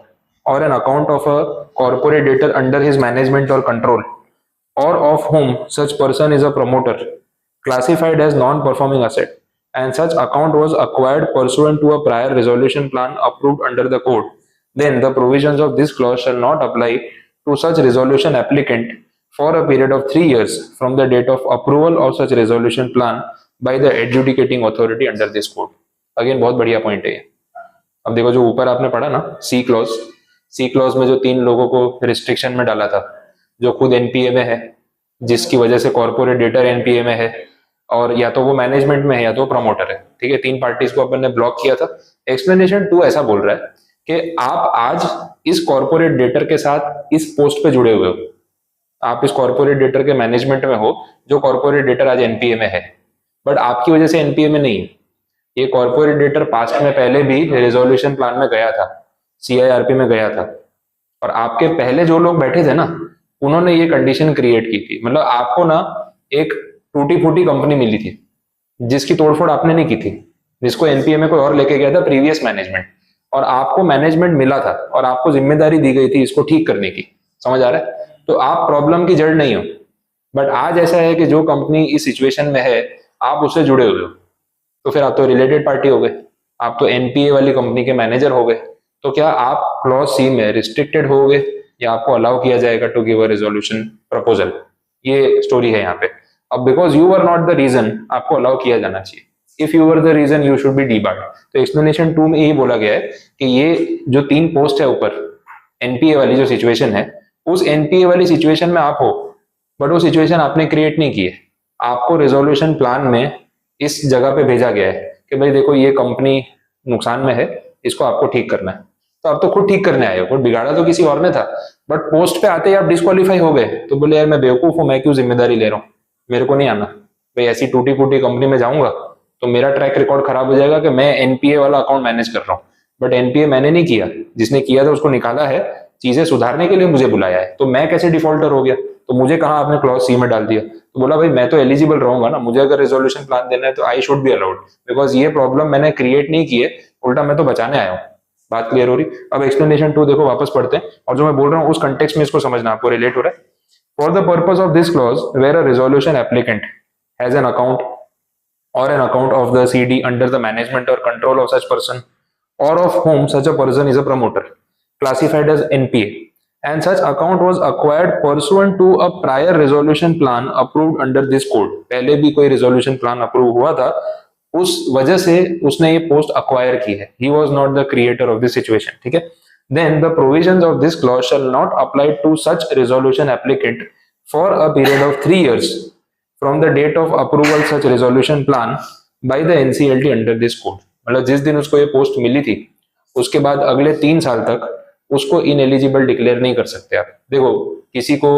or an account of a corporate debtor under his management और control, or of whom such person is a promoter classified as non-performing asset and such account was acquired pursuant to a prior resolution plan approved under the code, then the provisions of this clause shall not apply to such resolution applicant for a period of 3 years from the date of approval of such resolution plan by the adjudicating authority under this code. Again बहुत बढ़िया point है ये। अब देखो जो ऊपर आपने पढ़ा ना सी क्लॉज में जो 3 लोगों को रिस्ट्रिक्शन में डाला था, जो खुद एनपीए में है, जिसकी वजह से कॉर्पोरेट डेटर एनपीए में है, और या तो वो मैनेजमेंट में है या तो प्रमोटर है, ठीक है, 3 पार्टीज को अपन ने ब्लॉक किया था। एक्सप्लेनेशन 2 ऐसा बोल रहा है कि आप आज इस कॉर्पोरेट डेटर के साथ इस पोस्ट पे जुड़े हुए हो, आप इस कॉर्पोरेट डेटर के मैनेजमेंट में हो, जो कॉर्पोरेट डेटर आज एनपीए में है, बट आपकी वजह से एनपीए में नहीं है। ये कॉर्पोरेट डेटर पास्ट में पहले भी रेजोल्यूशन प्लान में गया था, सीआईआरपी में गया था, और आपके पहले जो लोग बैठे थे ना, उन्होंने ये कंडीशन क्रिएट की थी। मतलब आपको ना एक टूटी फूटी कंपनी मिली थी जिसकी तोड़फोड़ आपने नहीं की थी, जिसको एनपीए में कोई और लेके गया था प्रीवियस मैनेजमेंट, और आपको मैनेजमेंट मिला था और आपको जिम्मेदारी दी गई थी इसको ठीक करने की। समझ आ रहा है? तो आप प्रॉब्लम की जड़ नहीं हो। बट आज ऐसा है कि जो कंपनी इस सिचुएशन में है आप उससे जुड़े हुए हो, तो फिर आप तो रिलेटेड पार्टी हो गए, आप तो एनपीए वाली कंपनी के मैनेजर हो गए। तो क्या आप क्लॉज सी में रिस्ट्रिक्टेड हो गए या आपको अलाउ किया जाएगा to give a resolution proposal? ये स्टोरी है यहाँ पे। अब because you were not the reason, आपको अलाउ किया जाना चाहिए। If you were the reason you should be debarred. तो एक्सप्लेनेशन 2 में यही बोला गया है कि ये जो 3 पोस्ट है ऊपर, एनपीए वाली जो सिचुएशन है, उस एनपीए वाली सिचुएशन में आप हो, बट वो सिचुएशन आपने क्रिएट नहीं की है। आपको रेजोल्यूशन प्लान में इस जगह पे भेजा गया है कि भाई देखो ये कंपनी नुकसान में है, इसको आपको ठीक करना है। तो आप तो खुद ठीक करने आए हो, और बिगाड़ा तो किसी और ने था, बट पोस्ट पे आते ही आप डिस्क्वालीफाई हो गए। तो बोले यार मैं बेवकूफ हूं, मैं क्यों जिम्मेदारी ले रहा हूँ, मेरे को नहीं आना। भाई ऐसी टूटी फूटी कंपनी में जाऊंगा तो मेरा ट्रैक रिकॉर्ड खराब हो जाएगा कि मैं एनपीए वाला अकाउंट मैनेज कर रहा हूँ, बट एनपीए मैंने नहीं किया, जिसने किया था उसको निकाला है, चीजें सुधारने के लिए मुझे बुलाया है, तो मैं कैसे डिफॉल्टर हो गया? तो मुझे कहा आपने क्लॉज सी में डाल दिया। तो बोला भाई मैं तो एलिजिबल रहूंगा ना, मुझे अगर रेजोल्यूशन प्लान देना है तो I should be allowed, because ये प्रॉब्लम मैंने क्रिएट नहीं की है, उल्टा मैं तो बचाने आया हूँ। बात क्लियर हो रही? अब एक्सप्लेनेशन 2 देखो वापस पढ़ते हैं, और जो मैं बोल रहा हूँ उस कंटेक्स्ट में इसको समझना, आपको रिलेट हो रहा है। For the purpose of this clause where a resolution applicant has an account or an account of the CD under the management or control of such person, or of whom such a person is a promoter, classified as NPA, and such account was acquired pursuant to a prior resolution plan approved under this code. पहले भी कोई resolution plan approve हुआ था, उस वजह से उसने ये पोस्ट acquire की है। He was not the creator of this situation, ठीक है? Then the provisions of this clause shall not apply to such resolution applicant for a period of 3 years from the date of approval such resolution plan by the NCLT under this code। मतलब जिस दिन उसको ये post मिली थी उसके बाद अगले 3 साल तक उसको इनएलिजिबल डिक्लेयर नहीं कर सकते आप। देखो किसी को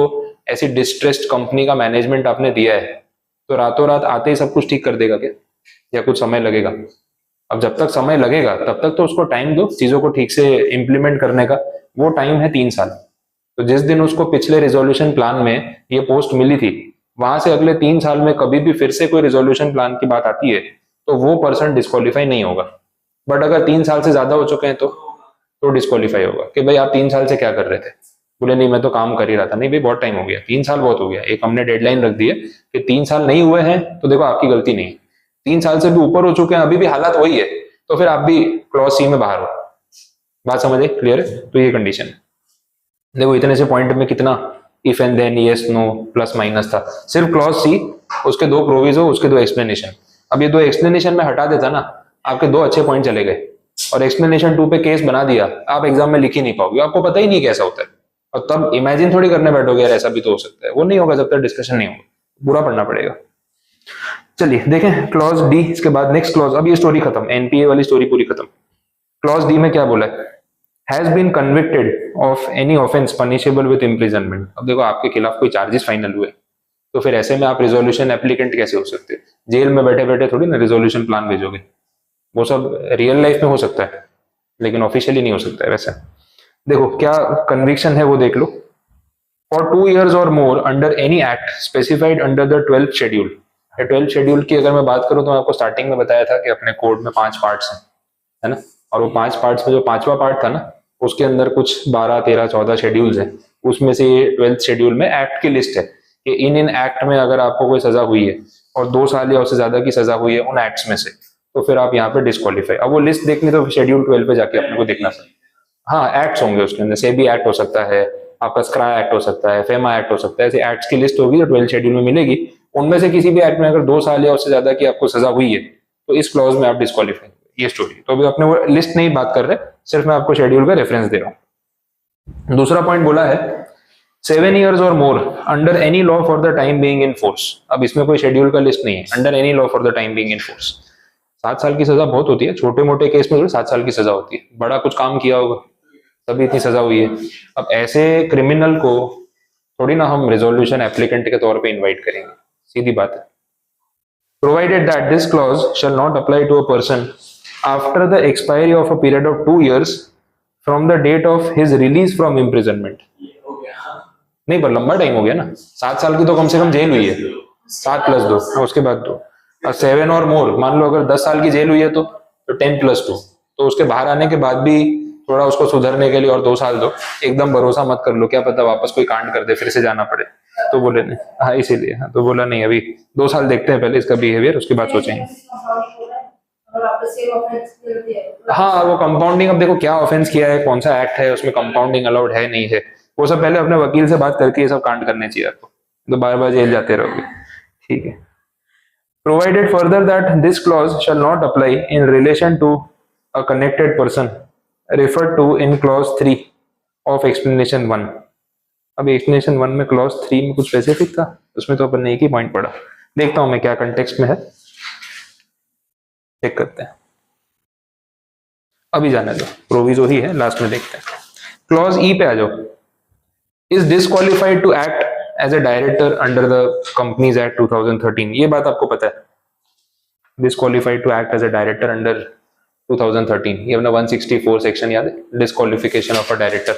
ऐसी डिस्ट्रेस्ड कंपनी का मैनेजमेंट आपने दिया है तो रातों रात आते ही सब कुछ ठीक कर देगा क्या, या कुछ समय लगेगा? अब जब तक समय लगेगा तब तक तो उसको टाइम दो चीजों को ठीक से इंप्लीमेंट करने का, वो टाइम है 3 साल। तो जिस दिन उसको पिछले रिजोल्यूशन प्लान में ये पोस्ट मिली थी, वहां से अगले 3 साल में कभी भी फिर से कोई रिजोल्यूशन प्लान की बात आती है तो वो पर्सन डिस्क्वालीफाई नहीं होगा। बट अगर 3 साल से ज्यादा हो चुके हैं तो डिस्क्वालीफाई होगा कि भाई आप 3 साल से क्या कर रहे थे? बोले नहीं मैं तो काम कर ही रहा था। नहीं भाई बहुत टाइम हो गया, 3 साल बहुत हो गया। एक हमने डेडलाइन रख दी है कि 3 साल नहीं हुए हैं तो देखो आपकी गलती नहीं है, 3 साल से भी ऊपर हो चुके हैं अभी भी हालात वही है, तो फिर आप भी क्लॉज सी में बाहर हो। बात समझे? क्लियर है? तो ये कंडीशन है। देखो इतने से पॉइंट में कितना if and then, yes no, plus minus था। सिर्फ क्लॉज सी, उसके 2 प्रोविजो, उसके 2 एक्सप्लेनेशन। अब ये 2 एक्सप्लेनेशन में हटा देता ना, आपके 2 अच्छे पॉइंट चले गए, और एक्सप्लेनेशन 2 पे केस बना दिया, आप एग्जाम में लिख ही नहीं पाओगे, आपको पता ही नहीं कैसा होता है। और तब इमेजिन थोड़ी करने बैठोगे यार ऐसा भी तो हो सकता है, वो नहीं होगा जब तक डिस्कशन नहीं होगा, पूरा पढ़ना पड़ेगा। चलिए देखें क्लॉज डी, इसके बाद नेक्स्ट क्लॉज। अब ये स्टोरी खत्म, एनपीए वाली स्टोरी पूरी खत्म। क्लॉज डी में क्या बोला है? Has been convicted of any offence punishable with imprisonment. अब देखो आपके खिलाफ कोई चार्जेस फाइनल हुए तो फिर ऐसे में आप रिजोल्यूशन एप्लीकेंट कैसे हो सकते? जेल में बैठे बैठे थोड़ी ना रिजोल्यूशन प्लान भेजोगे, वो सब रियल लाइफ में हो सकता है लेकिन ऑफिशियली नहीं हो सकता है। वैसे देखो क्या कन्विक्शन है वो देख लो। फॉर 2 years और more under any act specified under the 12th schedule. 12th schedule की अगर मैं बात करूं तो मैं आपको स्टार्टिंग में बताया था कि अपने कोड में 5 पार्ट्स हैं, है ना? और वो 5 पार्ट्स में जो 5वां पार्ट था ना, उसके अंदर कुछ 12, 13, 14 शेड्यूल्स हैं। उसमें से ये 12th शेड्यूल में एक्ट की लिस्ट है कि इन एक्ट में अगर आपको कोई सजा हुई है और 2 साल या उससे ज्यादा की सजा हुई है उन एक्ट्स में से, तो फिर आप यहाँ पे डिस्क्वालीफाई। अब वो लिस्ट देखनी तो शेड्यूल 12 पे जाके अपने को देखना पड़ेगा। हाँ, एक्ट्स होंगे उसके अंदर, सेबी एक्ट हो सकता है, आपका स्क्रा एक्ट हो सकता है, फेमा एक्ट हो सकता है, ऐसे एक्ट्स की लिस्ट होगी जो 12 शेड्यूल में मिलेगी। उनमें से किसी भी एक्ट में अगर 2 साल या उससे ज्यादा की आपको सजा हुई है तो इस क्लॉज में आप डिस्क्वालीफाई। ये स्टोरी तो अभी अपने वो लिस्ट नहीं बात कर रहे, सिर्फ मैं आपको शेड्यूल का रेफरेंस दे रहा हूँ। दूसरा पॉइंट बोला है 7 years और more under any law for the time being in force. अब इसमें कोई शेड्यूल का लिस्ट नहीं है, under any law for the time being in force. 7 साल की सजा बहुत होती है, छोटे मोटे केस में 7 साल की सजा होती है, बड़ा कुछ काम किया होगा तभी इतनी सजा हुई है। अब ऐसे क्रिमिनल को थोड़ी ना हम रेजोल्यूशन एप्लीकेंट के तौर पे इनवाइट करेंगे, सीधी बात है। Provided that this clause shall not apply to a person after the expiry of a period of 2 years from the date of his release from imprisonment. नहीं, पर लंबा टाइम हो गया ना, 7 साल की तो कम से कम जेल हुई है, 7 + 2 उसके बाद 2, और 7 और मोर मान लो अगर 10 साल की जेल हुई है तो 10 + 2, तो उसके बाहर आने के बाद भी थोड़ा उसको सुधरने के लिए और 2 साल दो। एकदम भरोसा मत कर लो, क्या पता वापस कोई कांड कर दे फिर से जाना पड़े। तो बोले नहीं, हाँ इसीलिए, हाँ तो बोला नहीं, अभी 2 साल देखते हैं पहले इसका बिहेवियर, उसके बाद सोचेंगे। हाँ, वो कंपाउंडिंग, अब देखो क्या ऑफेंस किया है, कौन सा एक्ट है, उसमें कंपाउंडिंग अलाउड है नहीं है, वो सब पहले अपने वकील से बात करके ये सब कांड करने चाहिए आपको, तो बार बार जेल जाते रहोगे। ठीक है। Provided further that this clause shall not apply in relation to a connected person referred to in clause 3 of explanation 1। अब एक्सप्लेनेशन 1 में क्लॉज 3 में कुछ स्पेसिफिक था, उसमें तो अपन ने एक ही पॉइंट पढ़ा। देखता हूं मैं क्या कंटेक्स्ट में है, चेक करते हैं। अभी जाने दो, प्रोविजो ही है, लास्ट में देखते हैं। क्लॉज ई पे आ जाओ। Is disqualified to act as a director under the companies act 2013। ये बात आपको पता है, disqualified to act as a director under 2013। ये अपना 164 सेक्शन याद है, disqualification of a director,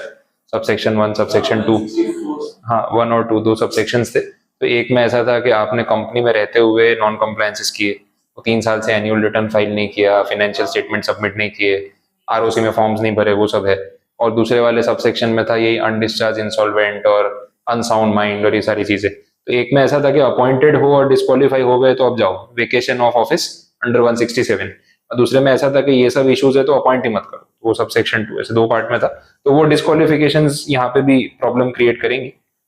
subsection 1 subsection 2। हाँ, 1 और 2 दो सबसेक्शंस थे। तो एक में ऐसा था कि आपने कंपनी में रहते हुए नॉन कंप्लायंसेस किए, 3 साल से एनुअल रिटर्न फाइल नहीं किया, फाइनेंशियल स्टेटमेंट सबमिट नहीं किए, आरओसी में फॉर्म्स नहीं भरे, वो सब है। और दूसरे वाले सबसेक्शन में था यही अनडिस्चार्ज, इंसॉल्वेंट और अनसाउंड माइंड और ये सारी चीजें। तो एक में ऐसा था कि अपॉइंटेड हो और डिस्क्वालीफाई हो गए तो अब जाओ वेकेशन ऑफ ऑफिस अंडर 167, और दूसरे में ऐसा था कि ये सब इश्यूज है तो अपॉइंट ही मत करो, वो सबसेक्शन 2, ऐसे 2 पार्ट में था। तो वो डिस्क्वालिफिकेशंस यहाँ पे भी प्रॉब्लम क्रिएट करेंगी।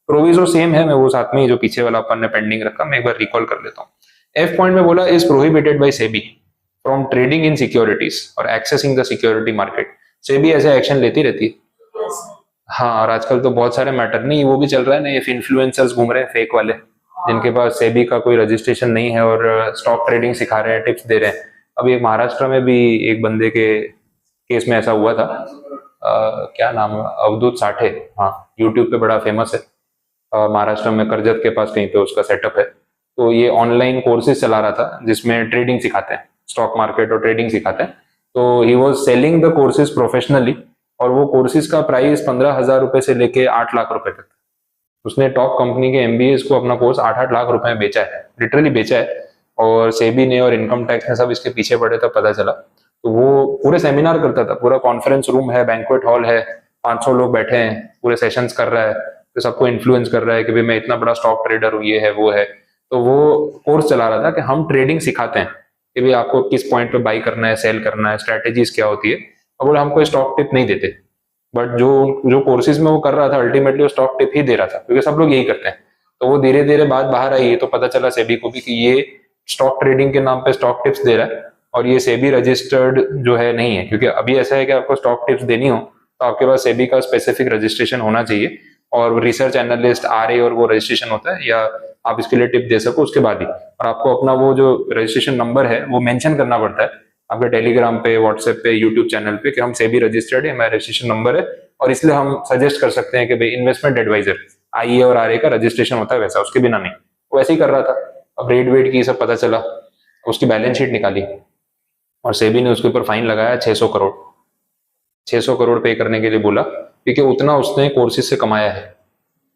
प्रोविजो सेम है, मैं वो साथ में ही जो पीछे वाला अपन ने पेंडिंग रखा मैं एक बार रिकॉल कर लेता हूँ। एफ पॉइंट में बोला is prohibited by SEBI from trading in securities or accessing the security market. SEBI ऐसे एक्शन लेती रहती है। हाँ, और आजकल तो बहुत सारे मैटर, नहीं वो भी चल रहा है ना, ये इन्फ्लुएंसर्स घूम रहे हैं फेक वाले, जिनके पास सेबी का कोई रजिस्ट्रेशन नहीं है और स्टॉक ट्रेडिंग सिखा रहे हैं, टिप्स दे रहे हैं। अभी एक महाराष्ट्र में भी एक बंदे के केस में ऐसा हुआ था, क्या नाम है, अवधूत साठे, हाँ यूट्यूब पे बड़ा फेमस है, महाराष्ट्र में कर्जत के पास कहीं पे उसका सेटअप है। तो ये ऑनलाइन कोर्सेज चला रहा था जिसमें ट्रेडिंग सिखाते हैं, स्टॉक मार्केट और ट्रेडिंग सिखाते हैं। तो he was selling the courses professionally, और वो कोर्सेज का प्राइस 15,000 रुपए से लेके 8 लाख रुपए तक। उसने टॉप कंपनी के एमबीएस को अपना कोर्स 8-8 लाख रुपए में बेचा है, लिटरली बेचा है। और सेबी ने और इनकम टैक्स ने सब इसके पीछे पड़े, तब पता चला। तो वो पूरे सेमिनार करता था, पूरा कॉन्फ्रेंस रूम है, बैंक्वेट हॉल है, 500 लोग बैठे हैं, पूरे सेशंस कर रहा है, तो सबको इन्फ्लुएंस कर रहा है कि भाई मैं इतना बड़ा स्टॉक ट्रेडर हूँ, ये है वो है। तो वो कोर्स चला रहा था कि हम ट्रेडिंग सिखाते हैं कि भाई आपको किस पॉइंट पे बाई करना है, सेल करना है, स्ट्रेटेजीज क्या होती है। और बोले हम कोई स्टॉक टिप नहीं देते, बट जो कोर्सेज में वो कर रहा था अल्टीमेटली वो स्टॉक टिप ही दे रहा था, क्योंकि सब लोग यही करते हैं। तो वो धीरे धीरे बात बाहर आई, तो पता चला सेबी को भी कि ये स्टॉक ट्रेडिंग के नाम पे स्टॉक टिप्स दे रहा है, और ये सेबी रजिस्टर्ड जो है नहीं है। क्योंकि अभी ऐसा है कि आपको स्टॉक टिप्स देनी हो तो आपके पास सेबी का स्पेसिफिक रजिस्ट्रेशन होना चाहिए, और रिसर्च एनालिस्ट आरए और वो रजिस्ट्रेशन होता है, या आप इसके लिए टिप दे सको उसके बाद ही। और आपको अपना वो जो रजिस्ट्रेशन नंबर है वो मेंशन करना पड़ता है आपके टेलीग्राम पे, व्हाट्सएप पे, यूट्यूब चैनल पे कि हम सेबी रजिस्टर्ड है, हमारा रजिस्ट्रेशन नंबर है, और इसलिए हम सजेस्ट कर सकते हैं कि भाई इन्वेस्टमेंट एडवाइजर आईए और आरए का रजिस्ट्रेशन होता है वैसा, उसके बिना नहीं। वो ऐसे ही कर रहा था। अब रेट वेट की सब पता चला, उसकी बैलेंस शीट निकाली और सेबी ने उसके ऊपर फाइन लगाया 600 करोड़। 600 करोड़ पे करने के लिए बोला, क्योंकि उतना उसने कोर्सेज से कमाया है।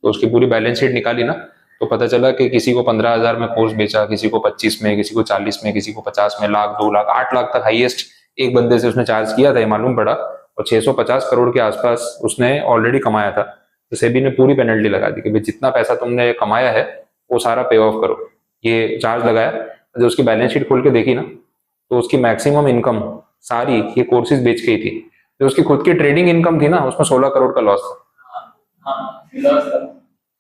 तो उसकी पूरी बैलेंस शीट निकाली ना, तो पता चला कि किसी को 15,000 में कोर्स बेचा, किसी को 25 में, किसी को 40 में, किसी को 50 में, लाख, 2 लाख, 8 लाख तक हाईएस्ट एक बंदे से उसने चार्ज किया था, ये मालूम पड़ा। और 650 करोड़ के आसपास उसने ऑलरेडी कमाया था। तो सेबी ने पूरी पेनल्टी लगा दी कि भाई जितना पैसा तुमने कमाया है वो सारा पे ऑफ करो। ये चार्ज लगाया, जब उसकी बैलेंस शीट खोल के देखी ना तो उसकी मैक्सिमम इनकम सारी ये कोर्सेज बेच के ही थी। जो उसकी खुद की ट्रेडिंग इनकम थी ना उसमें 16 करोड़ का लॉस था।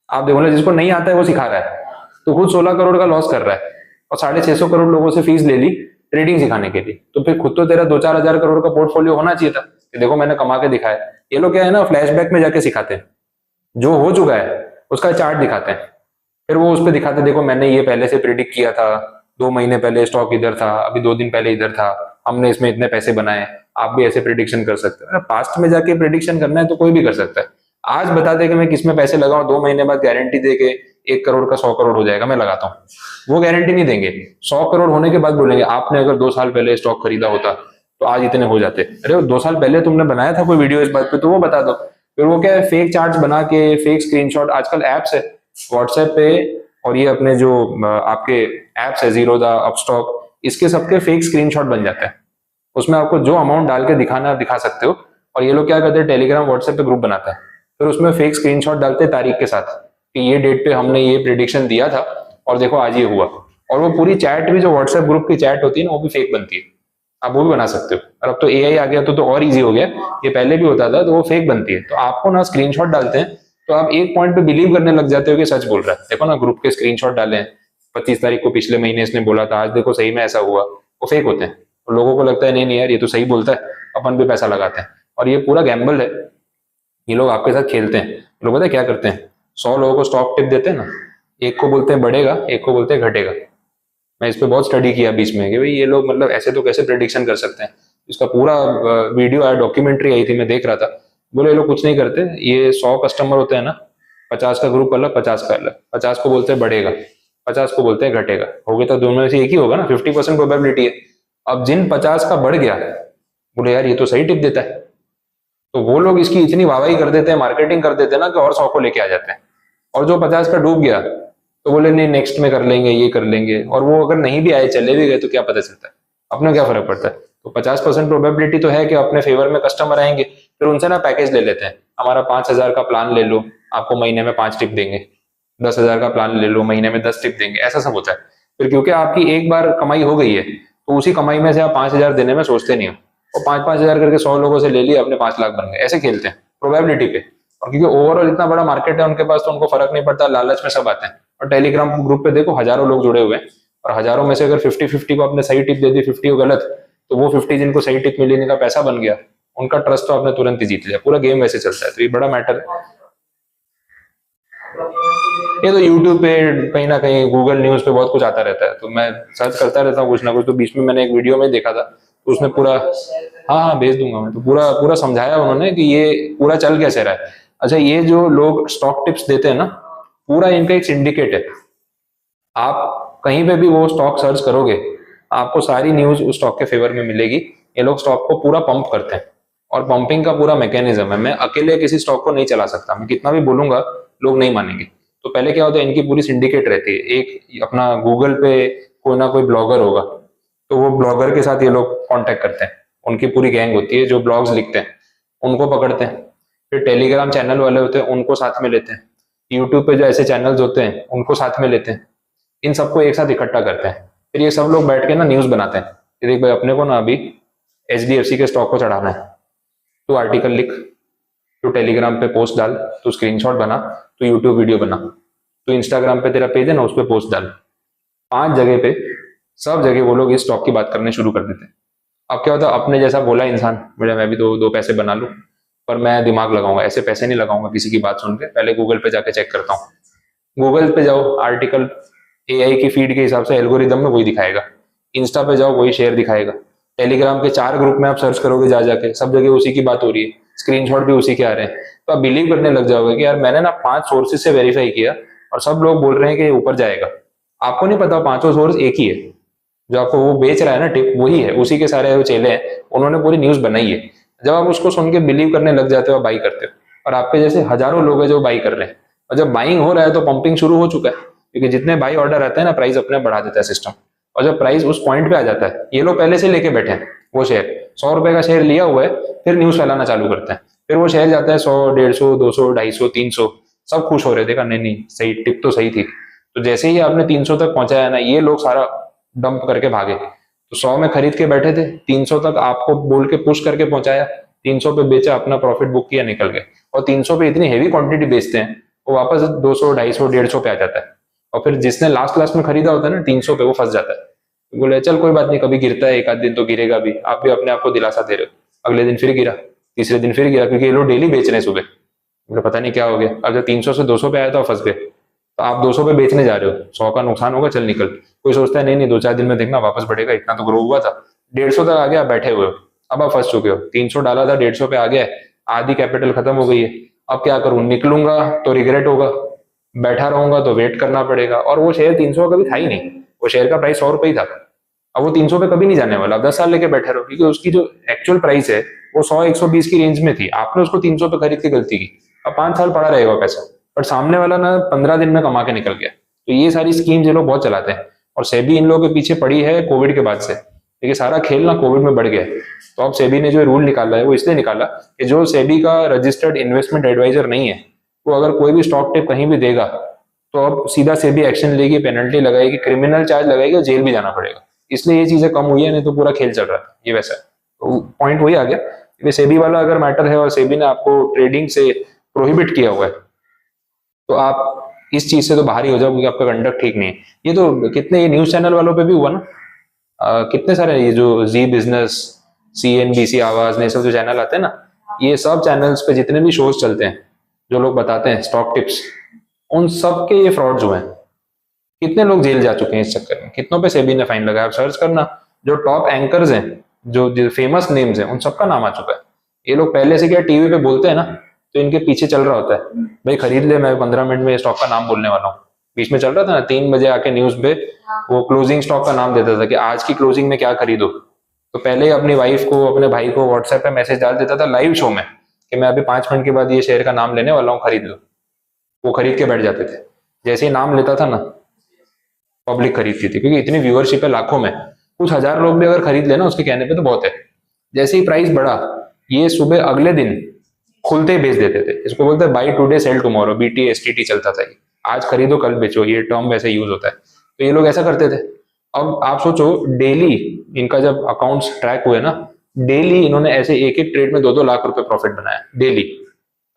आप देखो ना, जिसको नहीं आता है वो सिखा रहा है, तो खुद 16 करोड़ का लॉस कर रहा है और 650 करोड़ लोगों से फीस ले ली ट्रेडिंग सिखाने के लिए। तो फिर खुद तो तेरा 2-4 हजार करोड़ का पोर्टफोलियो होना चाहिए था कि देखो मैंने कमा के दिखाया। ये लोग क्या है ना, फ्लैशबैक में जाके सिखाते हैं, जो हो चुका है उसका चार्ट दिखाते हैं, फिर वो उस पर दिखाते हैं देखो मैंने ये पहले से प्रिडिक्ट किया था, 2 महीने पहले स्टॉक इधर था, अभी 2 दिन पहले इधर था, हमने इसमें इतने पैसे बनाए, आप भी ऐसे प्रिडिक्शन कर सकते हो। पास्ट में जाके प्रिडिक्शन करना है तो कोई भी कर सकता है। आज बता दे कि मैं किसमें पैसे लगाऊं, 2 महीने बाद गारंटी दे के 1 करोड़ का 100 करोड़ हो जाएगा, मैं लगाता हूँ, वो गारंटी नहीं देंगे। 100 करोड़ होने के बाद बोलेंगे आपने अगर 2 साल पहले स्टॉक खरीदा होता तो आज इतने हो जाते। अरे 2 साल पहले तुमने बनाया था कोई वीडियो इस बात पे तो वो बता दो। फिर वो क्या है, फेक चार्ट्स बना के, फेक स्क्रीनशॉट, आजकल एप्स है व्हाट्सएप पे और ये अपने जो आपके एप्स है जीरोधा, अपस्टॉक, इसके सबके फेक स्क्रीनशॉट बन जाते हैं। उसमें आपको जो अमाउंट डाल के दिखाना है आप दिखा सकते हो। और ये लोग क्या करते हैं, टेलीग्राम व्हाट्सएप पे ग्रुप बनाता है, फिर उसमें फेक स्क्रीनशॉट डालते हैं तारीख के साथ कि ये डेट पे हमने ये प्रिडिक्शन दिया था और देखो आज ये हुआ। और वो पूरी चैट भी, जो व्हाट्सएप ग्रुप की चैट होती है ना, वो भी फेक बनती है। आप वो भी बना सकते हो। और अब तो एआई आ गया तो और इजी हो गया, ये पहले भी होता था, तो वो फेक बनती है। तो आपको ना स्क्रीनशॉट डालते हैं तो आप एक पॉइंट पे बिलीव करने लग जाते हो कि सच बोल रहा है। देखो ना, ग्रुप के स्क्रीनशॉट डाले हैं, 25 तारीख को पिछले महीने इसने बोला था, आज देखो सही में ऐसा हुआ, वो फेक होते हैं। तो लोगों को लगता है नहीं नहीं यार ये तो सही बोलता है, अपन भी पैसा लगाते हैं। और ये पूरा गैम्बल है, ये लोग आपके साथ खेलते हैं। लोग पता है क्या करते हैं, 100 लोगों को स्टॉक टिप देते हैं ना, एक को बोलते हैं बढ़ेगा, एक को बोलते हैं घटेगा। मैं इस पे बहुत स्टडी किया बीच में कि भाई ये लोग मतलब ऐसे तो कैसे प्रेडिक्शन कर सकते हैं। इसका पूरा वीडियो आया, डॉक्यूमेंट्री आई थी, मैं देख रहा था। बोले ये लोग कुछ नहीं करते, ये 100 कस्टमर होते हैं ना, 50 का ग्रुप अलग, 50 का अलग, 50 को बोलते हैं बढ़ेगा, 50 को बोलते हैं घटेगा, हो गया तो दोनों में से एक ही होगा ना, 50% प्रोबेबिलिटी है। अब जिन 50 का बढ़ गया, बोले यार ये तो सही टिप देता है, तो वो लोग इसकी इतनी वाहवाही कर देते हैं, मार्केटिंग कर देते हैं ना कि और 100 को लेके आ जाते हैं। और जो 50 का डूब गया तो बोले नहीं नेक्स्ट में कर लेंगे, ये कर लेंगे, और वो अगर नहीं भी आए, चले भी गए तो क्या पता चलता है, अपने क्या फर्क पड़ता है। तो 50% प्रोबेबिलिटी तो है कि अपने फेवर में कस्टमर आएंगे, फिर उनसे ना पैकेज ले लेते हैं, हमारा 5,000 का प्लान ले लो, आपको महीने में 5 टिप देंगे, 10,000 का प्लान ले लो, महीने में 10 टिप देंगे, ऐसा सब होता है। फिर क्योंकि आपकी एक बार कमाई हो गई है तो उसी कमाई में से आप 5,000 देने में सोचते नहीं हो, और 5-5 हजार करके 100 लोगों से ले लिया, अपने 5 लाख बन गए, ऐसे खेलते हैं प्रोबेबिलिटी पे। और क्योंकि ओवरऑल इतना बड़ा मार्केट है उनके पास, तो उनको फर्क नहीं पड़ता, लालच में सब आते हैं। और टेलीग्राम ग्रुप पे देखो हजारों लोग जुड़े हुए हैं, और हजारों में से अगर 50-50 को आपने सही टिप दे दी, 50 को गलत, तो वो 50 जिनको सही टिप मिली, जिनका पैसा बन गया, उनका ट्रस्ट तो आपने तुरंत ही जीत लिया। पूरा गेम वैसे चलता है, तो ये बड़ा मैटर है। ये तो यूट्यूब पे कहीं ना कहीं, गूगल न्यूज पे बहुत कुछ आता रहता है, तो मैं सर्च करता रहता हूँ कुछ ना कुछ। तो बीच में मैंने एक वीडियो में देखा था, तो उसने पूरा, हाँ भेज दूंगा मैं, तो पूरा पूरा समझाया उन्होंने कि ये पूरा चल कैसे रहा है। अच्छा, ये जो लोग स्टॉक टिप्स देते हैं ना, पूरा इनका एक सिंडिकेट है। आप कहीं पे भी वो स्टॉक सर्च करोगे, आपको सारी न्यूज उस स्टॉक के फेवर में मिलेगी। ये लोग स्टॉक को पूरा पंप करते हैं, और पंपिंग का पूरा मैकेनिज्म है। मैं अकेले किसी स्टॉक को नहीं चला सकता, मैं कितना भी बोलूंगा लोग नहीं मानेंगे। तो पहले क्या होता है, इनकी पूरी सिंडिकेट रहती है। एक अपना गूगल पे कोई ना कोई ब्लॉगर होगा, तो वो ब्लॉगर के साथ ये लोग कांटेक्ट करते हैं, उनकी पूरी गैंग होती है जो ब्लॉग्स लिखते हैं, उनको पकड़ते हैं। फिर टेलीग्राम चैनल वाले होते हैं, उनको साथ में लेते हैं। यूट्यूब पे जो ऐसे चैनल्स होते हैं उनको साथ में लेते हैं। इन सबको एक साथ इकट्ठा करते हैं, फिर ये सब लोग बैठ के ना न्यूज बनाते हैं कि देख भाई अपने को ना अभी HDFC के स्टॉक को चढ़ाना है, तो आर्टिकल लिख, तो टेलीग्राम पे पोस्ट डाल, तो स्क्रीनशॉट बना, तो यूट्यूब वीडियो बना, तो इंस्टाग्राम पे तेरा पेज है ना उस पर पोस्ट डाल। 5 जगह पे, सब जगह वो लोग इस स्टॉक की बात करने शुरू कर देते हैं। अब क्या होता है, अपने जैसा बोला इंसान, बोले मैं भी तो 2 पैसे बना लूं, पर मैं दिमाग लगाऊंगा, ऐसे पैसे नहीं लगाऊंगा किसी की बात सुन के, पहले गूगल पे जाके चेक करता हूँ। गूगल पे जाओ, आर्टिकल AI की फीड के हिसाब से एल्गोरिदम में वही दिखाएगा। इंस्टा पे जाओ, वही शेयर दिखाएगा। टेलीग्राम के 4 ग्रुप में आप सर्च करोगे जा जाके, सब जगह उसी की बात हो रही है, स्क्रीनशॉट भी उसी के आ रहे हैं। तो आप बिलीव करने लग जाओगे कि यार मैंने ना 5 सोर्सेज से वेरीफाई किया और सब लोग बोल रहे हैं कि ये ऊपर जाएगा। आपको नहीं पता 5 सोर्स एक ही है, जो आपको वो बेच रहा है ना टिप, वही है, उसी के सारे जो चेले हैं, उन्होंने पूरी न्यूज बनाई है। जब आप उसको सुन के बिलीव करने लग जाते हो, बाई करते हो, और आपके जैसे हजारों लोग हैं जो बाई कर रहे हैं। और जब बाइंग हो रहा है तो पंपिंग शुरू हो चुका है, क्योंकि जितने बाई ऑर्डर आते हैं ना, प्राइस अपने बढ़ा देता है सिस्टम। और जब प्राइस उस पॉइंट पे आ जाता है, ये लोग पहले से लेके बैठे हैं वो शेयर, 100 रुपए का शेयर लिया हुआ है, फिर न्यूज फैलाना चालू करते हैं, फिर वो शेयर जाता है 100, 150, 200, 250, 300, सब खुश हो रहे, देखा नहीं नहीं सही टिप तो सही थी। तो जैसे ही आपने 300 तक पहुंचाया ना, ये लोग सारा डंप करके भागे। तो 100 में खरीद के बैठे थे, 300 तक आपको बोल के पुश करके पहुंचाया, 300 पे बेचा, अपना प्रॉफिट बुक किया, निकल गए। और 300 पे इतनी हेवी क्वांटिटी बेचते हैं, वो वापस 200, 250, 150 पे आ जाता है। और फिर जिसने लास्ट में खरीदा होता है ना 300 पे, वो फंस जाता है। बोले चल कोई बात नहीं, कभी गिरता है, एक आध दिन तो गिरेगा भी, आप भी अपने आप को दिलासा दे रहे हो। अगले दिन फिर गिरा, तीसरे दिन फिर गिरा, क्योंकि ये लोग डेली बेच रहे हैं सुबह। बोले पता नहीं क्या हो गया, अब जब 300 से 200 पे आया तो फंस गए। तो आप 200 पे बेचने जा रहे हो, 100 का नुकसान होगा, चल निकल। कोई सोचता है नहीं नहीं 2-4 दिन में देखना वापस बढ़ेगा, इतना तो ग्रो हुआ था। 150 तक आ गया, बैठे हुए हो, अब आप फंस चुके हो। 300 डाला था, 150 पे आ गया, आधी कैपिटल खत्म हो गई है। अब क्या करूं, निकलूंगा तो रिग्रेट होगा, बैठा रहूंगा तो वेट करना पड़ेगा। और वो शेयर 300 का कभी था ही नहीं, वो शेयर का प्राइस 100 रुपए ही था। अब वो 300 पे कभी नहीं जाने वाला। 10 साल लेके बैठे रहो, क्योंकि उसकी जो एक्चुअल प्राइस है वो 100-120 की रेंज में थी, आपने उसको 300 पे खरीद के गलती की। अब 5 साल पड़ा रहेगा पैसा, बट सामने वाला ना 15 दिन में कमा के निकल गया। तो ये सारी स्कीम ये लोग बहुत चलाते हैं, और सेबी इन लोगों के पीछे पड़ी है कोविड के बाद से। देखिए सारा खेल ना कोविड में बढ़ गया है। तो अब सेबी ने जो रूल निकाला है वो इसलिए निकाला कि जो सेबी का रजिस्टर्ड इन्वेस्टमेंट एडवाइजर नहीं है, वो अगर कोई भी स्टॉक टिप कहीं भी देगा तो अब सीधा सेबी एक्शन लेगी, पेनल्टी लगाएगी, क्रिमिनल चार्ज लगाएगी और जेल भी जाना पड़ेगा। इसलिए ये चीजें कम हुई है, नहीं तो पूरा खेल चल रहा है ये वैसा। तो पॉइंट वही आ गया कि सेबी वाला अगर मैटर है और सेबी ने आपको ट्रेडिंग से प्रोहिबिट किया हुआ है, तो आप इस चीज से तो बाहर ही हो जाओ, क्योंकि आपका कंडक्ट ठीक नहीं है। ये तो कितने ये न्यूज चैनल वालों पे भी हुआ ना, कितने सारे ये जो जी बिजनेस, CNBC आवाज ने सब जो चैनल आते हैं ना, ये सब चैनल्स पे जितने भी शोज चलते हैं जो लोग बताते हैं स्टॉक टिप्स, उन सब के ये फ्रॉड्स हुए हैं। कितने लोग जेल जा चुके हैं इस चक्कर में, कितनों पे सेबी ने फाइन लगाया। आप सर्च करना, जो टॉप एंकर्स हैं, जो फेमस नेम्स हैं, उन सबका नाम आ चुका है। ये लोग पहले से क्या टीवी पे बोलते हैं ना, तो इनके पीछे चल रहा होता है, भाई खरीद ले, मैं 15 मिनट में स्टॉक का नाम बोलने वाला हूँ। बीच में चल रहा था ना 3 बजे आके न्यूज पे वो क्लोजिंग स्टॉक का नाम देता था कि आज की क्लोजिंग में क्या खरीदो। तो पहले ही अपनी वाइफ को, अपने भाई को व्हाट्सएप पे मैसेज डाल देता था लाइव शो में कि मैं अभी 5 मिनट के बाद ये शेयर का नाम लेने वाला हूँ, खरीद लो। वो खरीद के बैठ जाते थे। जैसे ही नाम लेता था ना, पब्लिक खरीदती थी, क्योंकि इतनी व्यूअरशिप है लाखों में। कुछ हजार लोग भी अगर खरीद लेना उसके कहने पे तो बहुत है। जैसे ही प्राइस बढ़ा, ये सुबह अगले दिन खुलते ही बेच देते थे। इसको बोलते हैं by today cell tomorrow, BTSTT चलता था ये, आज खरीदो कल बेचो, ये टर्म वैसे यूज होता है। तो ये लोग ऐसा करते थे। अब आप सोचो, डेली इनका जब अकाउंट्स ट्रैक हुए ना, डेली इन्होंने ऐसे एक एक ट्रेड में 2-2 लाख रुपए प्रॉफिट बनाया डेली,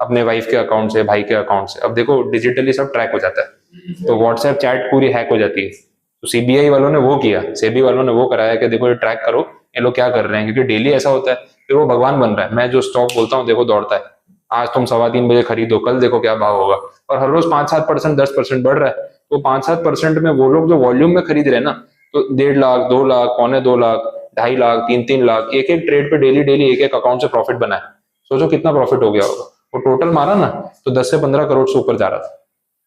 अपने वाइफ के अकाउंट से, भाई के अकाउंट से। अब देखो डिजिटली सब ट्रैक हो जाता है, तो व्हाट्सएप चैट पूरी हैक हो जाती है। तो CBI वालों ने वो किया, सेबी वालों ने वो कराया कि देखो ये ट्रैक करो ये लोग क्या कर रहे हैं, क्योंकि डेली ऐसा होता है। फिर वो भगवान बन रहा है, मैं जो स्टॉक बोलता हूँ देखो दौड़ता है, आज तुम 3:15 बजे खरीदो, कल देखो क्या भाव होगा। और हर रोज 5-7%, 10% बढ़ रहा है। तो 5-7% में वो लोग जो वॉल्यूम में खरीद रहे हैं ना, तो 1.5 लाख, 2 लाख, 2.25 लाख, 2.5 लाख, 3-3 लाख, एक एक ट्रेड पे डेली एक अकाउंट से प्रॉफिट बनाए। सोचो कितना प्रॉफिट हो गया होगा। वो टोटल मारा ना तो 10 से 15 करोड़ से ऊपर जा रहा था।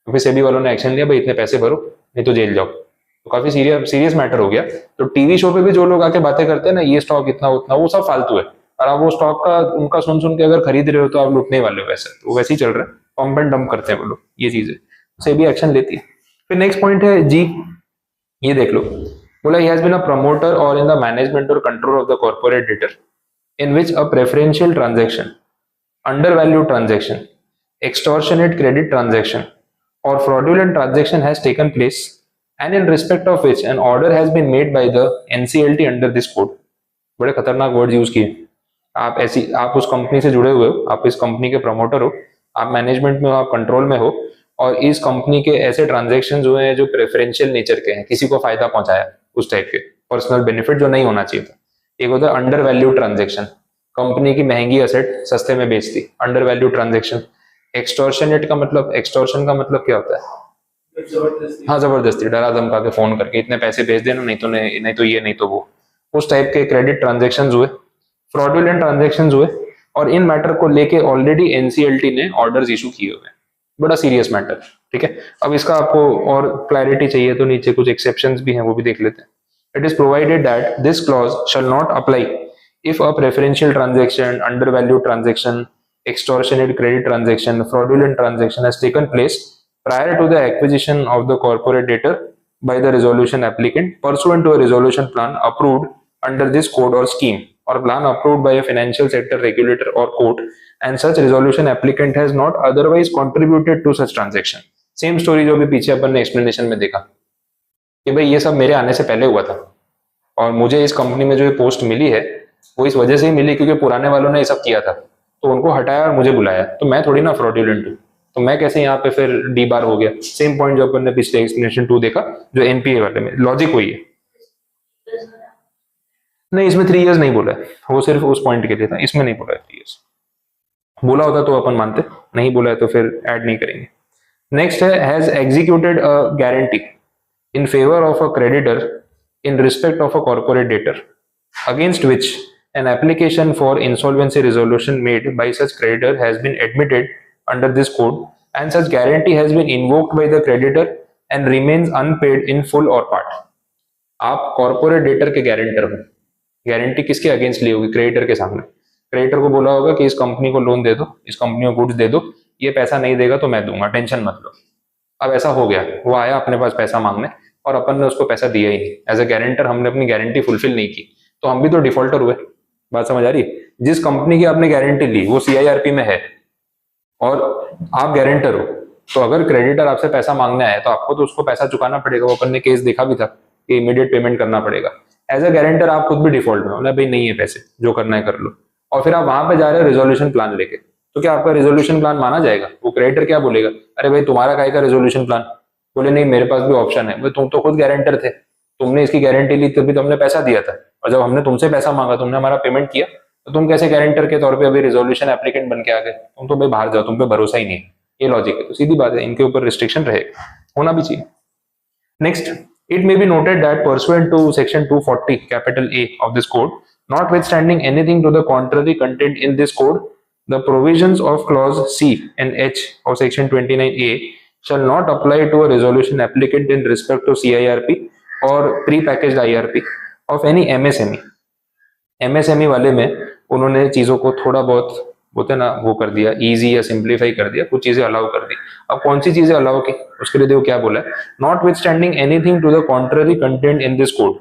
तो फिर सेबी वालों ने एक्शन लिया, भाई इतने पैसे भरो नहीं तो जेल जाओ। तो काफी सीरियस मैटर हो गया। तो टीवी शो पे भी जो लोग आके बातें करते हैं ना, ये स्टॉक इतना उतना, वो सब फालतू है। और आप वो स्टॉक का उनका सुन के अगर खरीद रहे हो तो आप लुटने वाले हो। वैसे तो वैसे ही चल रहा है, पंप एंड डंप करते हैं वो लोग, ये चीज है। सेबी एक्शन लेती है। फिर नेक्स्ट पॉइंट है जी, ये देख लो, बोला ही हैज बीन अ प्रमोटर और इन द मैनेजमेंट और control of the corporate debtor in which a preferential transaction, undervalued transaction, extortionate credit transaction, or fraudulent transaction has taken place, and in respect of which an order has been made by the NCLT under this code. बड़े खतरनाक word use किए। आप उस company से जुड़े हुए हो, आप इस कंपनी के प्रमोटर हो, आप मैनेजमेंट में हो, आप कंट्रोल में हो, और इस कंपनी के ऐसे ट्रांजेक्शन हुए हैं जो प्रेफरेंशियल नेचर के हैं, किसी को फायदा पहुंचाया, उस टाइप के पर्सनल बेनिफिट जो नहीं होना चाहिए था। एक होता है अंडर वैल्यू ट्रांजेक्शन, कंपनी की महंगी असेट सस्ते में बेचती, अंडर वैल्यू ट्रांजेक्शन। एक्सटॉर्शनेट का मतलब, एक्सटॉर्शन का मतलब क्या होता है? हाँ, जबरदस्ती, डरा धमका के फोन करके इतने पैसे भेज देना, नहीं तो ये नहीं तो वो, उस टाइप के क्रेडिट ट्रांजेक्शन हुए। फ्रॉडुलेंट ट्रांजेक्शन हुए, और इन मैटर को लेके ऑलरेडी NCLT ने ऑर्डर्स इशू किए हुए हैं। बड़ा सीरियस मैटर, ठीक है। अब इसका आपको और क्लैरिटी चाहिए तो नीचे कुछ एक्सेप्शंस भी हैं, वो भी देख लेते हैं। It is provided that this clause shall not apply if a preferential transaction, undervalued transaction, extortionate credit transaction, fraudulent transaction has taken place prior to the acquisition of the corporate debtor by the resolution applicant pursuant to a resolution plan approved under this code or scheme, or plan approved by a financial sector regulator or court, and such resolution applicant has not otherwise contributed to such transaction. Same story जो भी पीछे अपन ने explanation में देखा कि भाई ये सब मेरे आने से पहले हुआ था और मुझे इस कंपनी में जो ये पोस्ट मिली है वो इस वजह से ही मिली क्योंकि पुराने वालों ने ये सब किया था, तो उनको हटाया और मुझे बुलाया, तो मैं थोड़ी ना फ्रॉडुलेंट हूँ, तो मैं कैसे यहाँ पे फिर डी बार हो गया। सेम पॉइंट जो अपन ने पिछले एक्सप्लेनेशन 2 देखा जो एनपीए वाले में लॉजिक हुई है। नहीं, इसमें 3 इयर्स नहीं बोला है, वो सिर्फ उस पॉइंट के लिए था, इसमें नहीं बोला है 3 इयर्स। बोला होता तो अपन मानते, नहीं बोला है तो फिर ऐड नहीं करेंगे। नेक्स्ट है has executed a guarantee in favour of a creditor in respect of a corporate debtor against which an application for insolvency resolution made by such creditor has been admitted under this code and such guarantee has been invoked by the creditor and remains unpaid in full or part। आप corporate debtor के guarantor हो, guarantee किसके against ली होगी? Creditor के सामने। Creditor को बोला होगा कि इस कंपनी को लोन दे दो, इस कंपनी को गुड्स दे दो, ये पैसा नहीं देगा तो मैं दूंगा, टेंशन मत लो। अब ऐसा हो गया, वो आया अपने पास पैसा मांगने और अपन ने उसको पैसा दिया ही नहीं, एज ए गारंटर हमने अपनी गारंटी फुलफिल नहीं की, तो हम भी तो डिफॉल्टर हुए। बात समझ आ रही है? जिस कंपनी की आपने गारंटी ली वो सीआईआरपी में है और आप गारंटर हो, तो अगर क्रेडिटर आपसे पैसा मांगने आए तो आपको तो उसको पैसा चुकाना पड़ेगा। वो अपन ने केस देखा भी था कि इमीडिएट पेमेंट करना पड़ेगा। एज ए गारंटर आप खुद भी डिफॉल्ट में हो ना, भाई नहीं है पैसे, जो करना है कर लो, और फिर आप वहां पे जा रहे हो रेजोल्यूशन प्लान लेके, तो क्या आपका रेजोल्यूशन प्लान माना जाएगा? वो क्रेडिटर क्या बोलेगा, अरे भाई तुम्हारा काय का रेजोल्यूशन प्लान? बोले नहीं मेरे पास भी ऑप्शन है। तुम तो खुद गारंटर थे, तुमने इसकी गारंटी ली तभी तो हमने पैसा दिया था, और जब हमने तुमसे पैसा मांगा तुमने हमारा पेमेंट किया, तो तुम कैसे गारंटर के तौर पे अभी रिजोल्यूशन एप्लीकेंट बन के आ गए? तुम तो भाई बाहर जाओ, तुम पे भरोसा ही नहीं है। ये लॉजिक है, तो सीधी बात है, इनके ऊपर रिस्ट्रिक्शन रहेगा, होना भी चाहिए। Next, it may be noted that pursuant to section 240 capital A of this code, notwithstanding anything to the contrary contained in this code, the provisions of clause C and H of section 29A shall not apply to a resolution applicant in respect to CIRP or pre-packaged IRP of any MSME। MSME वाले में उन्होंने चीजों को थोड़ा बहुत होते ना वो कर दिया, इजी या सिंप्लीफाई कर दिया, कुछ चीजें अलाउ कर दी। अब कौन सी चीजें अलाउ की, उसके लिए देखो क्या बोला है, notwithstanding anything to the contrary contained in this code।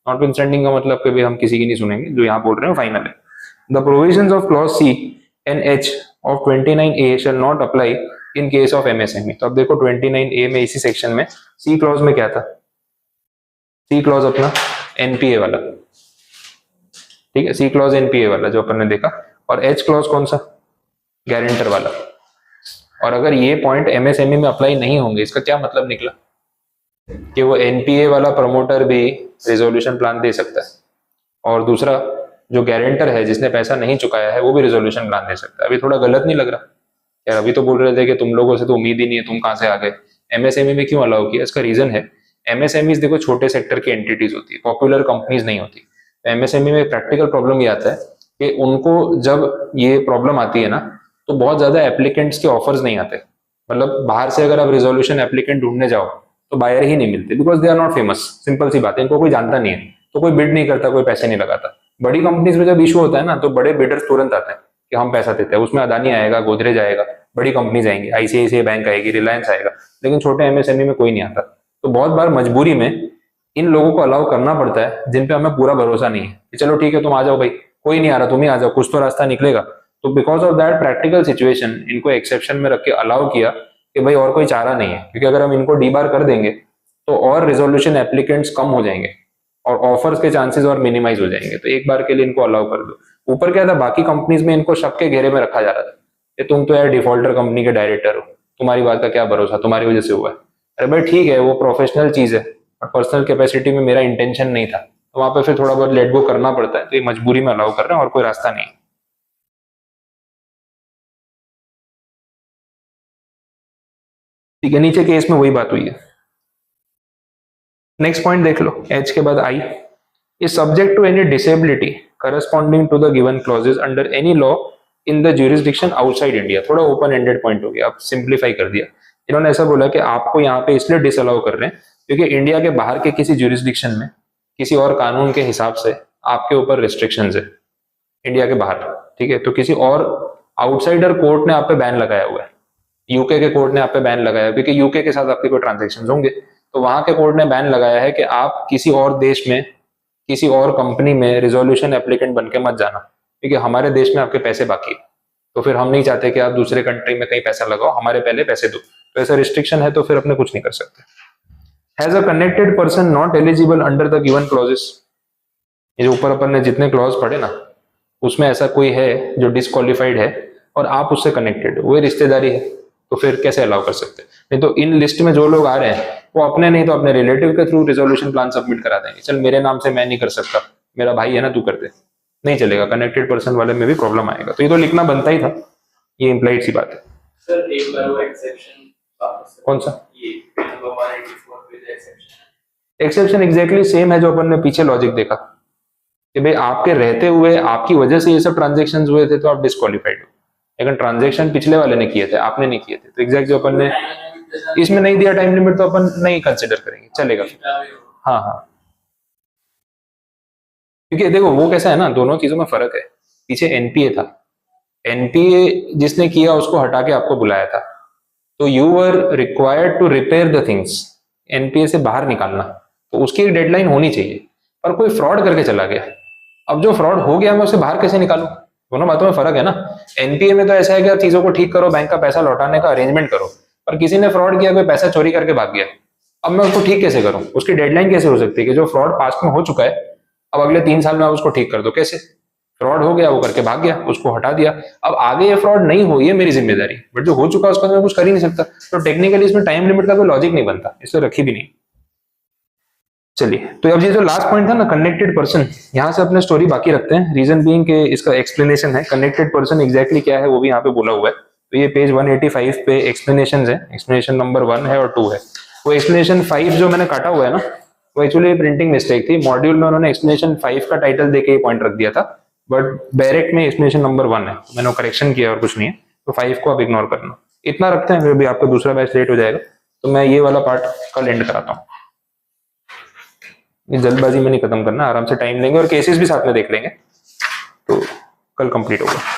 notwithstanding का मतलब कि हम किसी की नहीं सुनेंगे, जो यहाँ बोल रहे हैं फाइनल है। The provisions of clause C and H of 29A shall not apply in case of MSME। तो अब देखो 29A में इसी सेक्शन में C क्लॉज में क्या था? C क्लॉज अपना NPA वाला, ठीक है, C क्लॉज NPA वाला जो अपन ने देखा, और H क्लॉज कौन सा? गारंटर वाला। और अगर ये पॉइंट MSME में अप्लाई नहीं होंगे, इसका क्या मतलब निकला कि वो NPA वाला प्रमोटर भी रिजोल्यूशन प्लान दे सकता है, और दूसरा जो गारंटर है जिसने पैसा नहीं चुकाया है वो भी रिजोल्यूशन प्लान दे सकता है। अभी थोड़ा गलत नहीं लग रहा यार? अभी तो बोल रहे थे कि तुम लोगों से तो उम्मीद ही नहीं है, तुम कहां से आ गए? MSME में क्यों अलाउ किया? इसका रीजन है, MSMEs देखो छोटे सेक्टर की एंटिटीज होती है, पॉपुलर कंपनीज नहीं होती। MSME में प्रैक्टिकल प्रॉब्लम ये आता है कि उनको जब ये प्रॉब्लम आती है ना, तो बहुत ज्यादा एप्लीकेंट्स के ऑफर्स नहीं आते। मतलब बाहर से अगर आप रिजोल्यूशन एप्लीकेंट ढूंढने जाओ तो बायर ही नहीं मिलते, because they are not famous. Simple सी बात है, इनको कोई जानता नहीं है, तो कोई बिड नहीं करता, कोई पैसे नहीं लगाता। बड़ी कंपनीज में जब इशू होता है ना, तो बड़े बिडर्स तुरंत आते हैं कि हम पैसा देते हैं, उसमें अदानी आएगा, गोदरेज आएगा, बड़ी कंपनीज आएंगी, ICICI बैंक आएगी, रिलायंस आएगा, लेकिन छोटे MSME में कोई नहीं आता। तो बहुत बार मजबूरी में इन लोगों को अलाउ करना पड़ता है जिन पे हमें पूरा भरोसा नहीं है कि चलो ठीक है तुम आ जाओ भाई, कोई नहीं आ रहा तुम ही आ जाओ, कुछ तो रास्ता निकलेगा। तो because of that practical situation इनको एक्सेप्शन में रख के अलाउ किया कि भाई और कोई चारा नहीं है, क्योंकि अगर हम इनको डीबार कर देंगे तो और रिजोल्यूशन एप्लीकेंट्स कम हो जाएंगे और ऑफर्स के चांसेस और मिनिमाइज हो जाएंगे। तो एक बार के लिए इनको अलाउ कर दो। ऊपर क्या था, बाकी कंपनीज में इनको शक के घेरे में रखा जा रहा था कि तुम तो यार डिफॉल्टर कंपनी के डायरेक्टर हो, तुम्हारी बात का क्या भरोसा, तुम्हारी वजह से हुआ है। अरे भाई ठीक है, वो प्रोफेशनल चीज है, और पर्सनल कैपेसिटी में मेरा इंटेंशन नहीं था, तो वहां पे फिर थोड़ा बहुत लेट गो करना पड़ता है। तो ये मजबूरी में अलाउ कर रहे हैं और कोई रास्ता नहीं। ठीक है, नीचे केस में वही बात हुई है। नेक्स्ट पॉइंट देख लो, एच के बाद I, is subject to any disability corresponding to the given clauses under any law in the jurisdiction outside India. थोड़ा ओपन एंडेड पॉइंट हो गया, अब सिंप्लीफाई कर दिया। इन्होंने ऐसा बोला कि आपको यहाँ पे इसलिए डिसअलाउ कर रहे हैं क्योंकि इंडिया के बाहर के किसी ज्यूरिसडिक्शन में किसी और कानून के हिसाब से आपके ऊपर रिस्ट्रिक्शंस है इंडिया के बाहर, ठीक है। तो किसी और आउटसाइडर कोर्ट ने आप पे बैन लगाया हुआ है, यूके के कोर्ट ने आप पे बैन लगाया, क्योंकि यूके के साथ आपके कोई ट्रांजेक्शन होंगे, तो वहां के कोर्ट ने बैन लगाया है कि आप किसी और देश में किसी और कंपनी में रिजोल्यूशन एप्लीकेंट बन के मत जाना, क्योंकि हमारे देश में आपके पैसे बाकी है। तो फिर हम नहीं चाहते कि आप दूसरे कंट्री में कहीं पैसा लगाओ, हमारे पहले पैसे दो। तो ऐसा रिस्ट्रिक्शन है तो फिर अपने कुछ नहीं कर सकते। Has a connected person not eligible under the given clauses, ये जो ऊपर अपन ने जितने क्लॉज पढ़े ना उसमें ऐसा कोई है जो डिसक्वालिफाइड है और आप उससे कनेक्टेड, वो रिश्तेदारी है, तो फिर कैसे अलाउ कर सकते हैं? नहीं तो इन लिस्ट में जो लोग आ रहे हैं वो अपने नहीं तो अपने रिलेटिव के थ्रू रिजोल्यूशन प्लान सबमिट करा देंगे, चल मेरे नाम से मैं नहीं कर सकता, मेरा भाई है ना तू कर दे, नहीं चलेगा, कनेक्टेड पर्सन वाले में भी प्रॉब्लम आएगा। तो ये तो लिखना बनता ही था, ये इम्प्लाइड सी बात है। सर एक बार वो एक्सेप्शन वापस से कौन सा ये नंबर 184 पे एक्सेप्शन एक्सेप्शन? एग्जैक्टली सेम है जो अपन ने पीछे लॉजिक देखा कि भाई आपके रहते हुए आपकी वजह से ये सब ट्रांजेक्शन हुए थे तो आप डिस्क्वालिफाइड हो, लेकिन ट्रांजेक्शन पिछले वाले ने किए थे, आपने नहीं किए थे, तो एग्जैक्ट जो अपन ने इसमें नहीं दिया टाइम लिमिट तो अपन नहीं कंसिडर करेंगे, चलेगा फिर। हाँ हाँ, क्योंकि देखो वो कैसा है ना, दोनों चीजों में फर्क है। पीछे एनपीए था, एनपीए जिसने किया उसको हटा के आपको बुलाया था, तो you were required to repair the things, NPA से बाहर निकालना, तो उसकी एक डेडलाइन होनी चाहिए। पर कोई फ्रॉड करके चला गया, अब जो फ्रॉड हो गया मैं उसे बाहर कैसे निकालूं? दोनों बातों में फर्क है ना। एनपीए में तो ऐसा है कि आप चीजों को ठीक करो, बैंक का पैसा लौटाने का अरेंजमेंट करो, पर किसी ने फ्रॉड किया, कोई पैसा चोरी करके भाग गया, अब मैं उसको ठीक कैसे करूं? उसकी डेडलाइन कैसे हो सकती है कि जो फ्रॉड पास्ट में हो चुका है अब अगले 3 साल में आप उसको ठीक कर दो? कैसे? फ्रॉड हो गया, वो करके भाग गया, उसको हटा दिया, अब आगे ये फ्रॉड नहीं हो ये मेरी जिम्मेदारी, बट जो हो चुका है उसका मैं कुछ कर ही नहीं सकता, तो टेक्निकली इसमें टाइम लिमिट का कोई लॉजिक नहीं बनता, इसलिए रखी भी नहीं। चलिए, तो अब ये जो लास्ट पॉइंट था ना कनेक्टेड पर्सन, यहाँ से अपने स्टोरी बाकी रखते हैं, रीजन बीइंग कि इसका एक्सप्लेनेशन है कनेक्टेड पर्सन एग्जैक्टली क्या है वो भी यहाँ पे बोला हुआ है। तो ये पेज 185 पे एक्सप्लेनेशन है, एक्सप्लेनेशन नंबर 1 है और 2 है। वो एक्सप्लेनेशन 5 जो मैंने काटा हुआ है ना वो एक्चुअली प्रिंटिंग मिस्टेक थी, मॉड्यूल में उन्होंने एक्सप्लेनेशन 5 का टाइटल देके ये पॉइंट रख दिया था, बट डायरेक्ट में एक्सप्लेनेशन नंबर 1 है, मैंने करेक्शन किया और कुछ नहीं है, तो 5 को आप इग्नोर करना। इतना रखते हैं, फिर भी आपका दूसरा बैच लेट हो जाएगा, तो मैं ये वाला पार्ट कल एंड कराता हूँ। ये जल्दबाजी में नहीं खत्म करना, आराम से टाइम लेंगे और केसेस भी साथ में देख लेंगे, तो कल कंप्लीट होगा।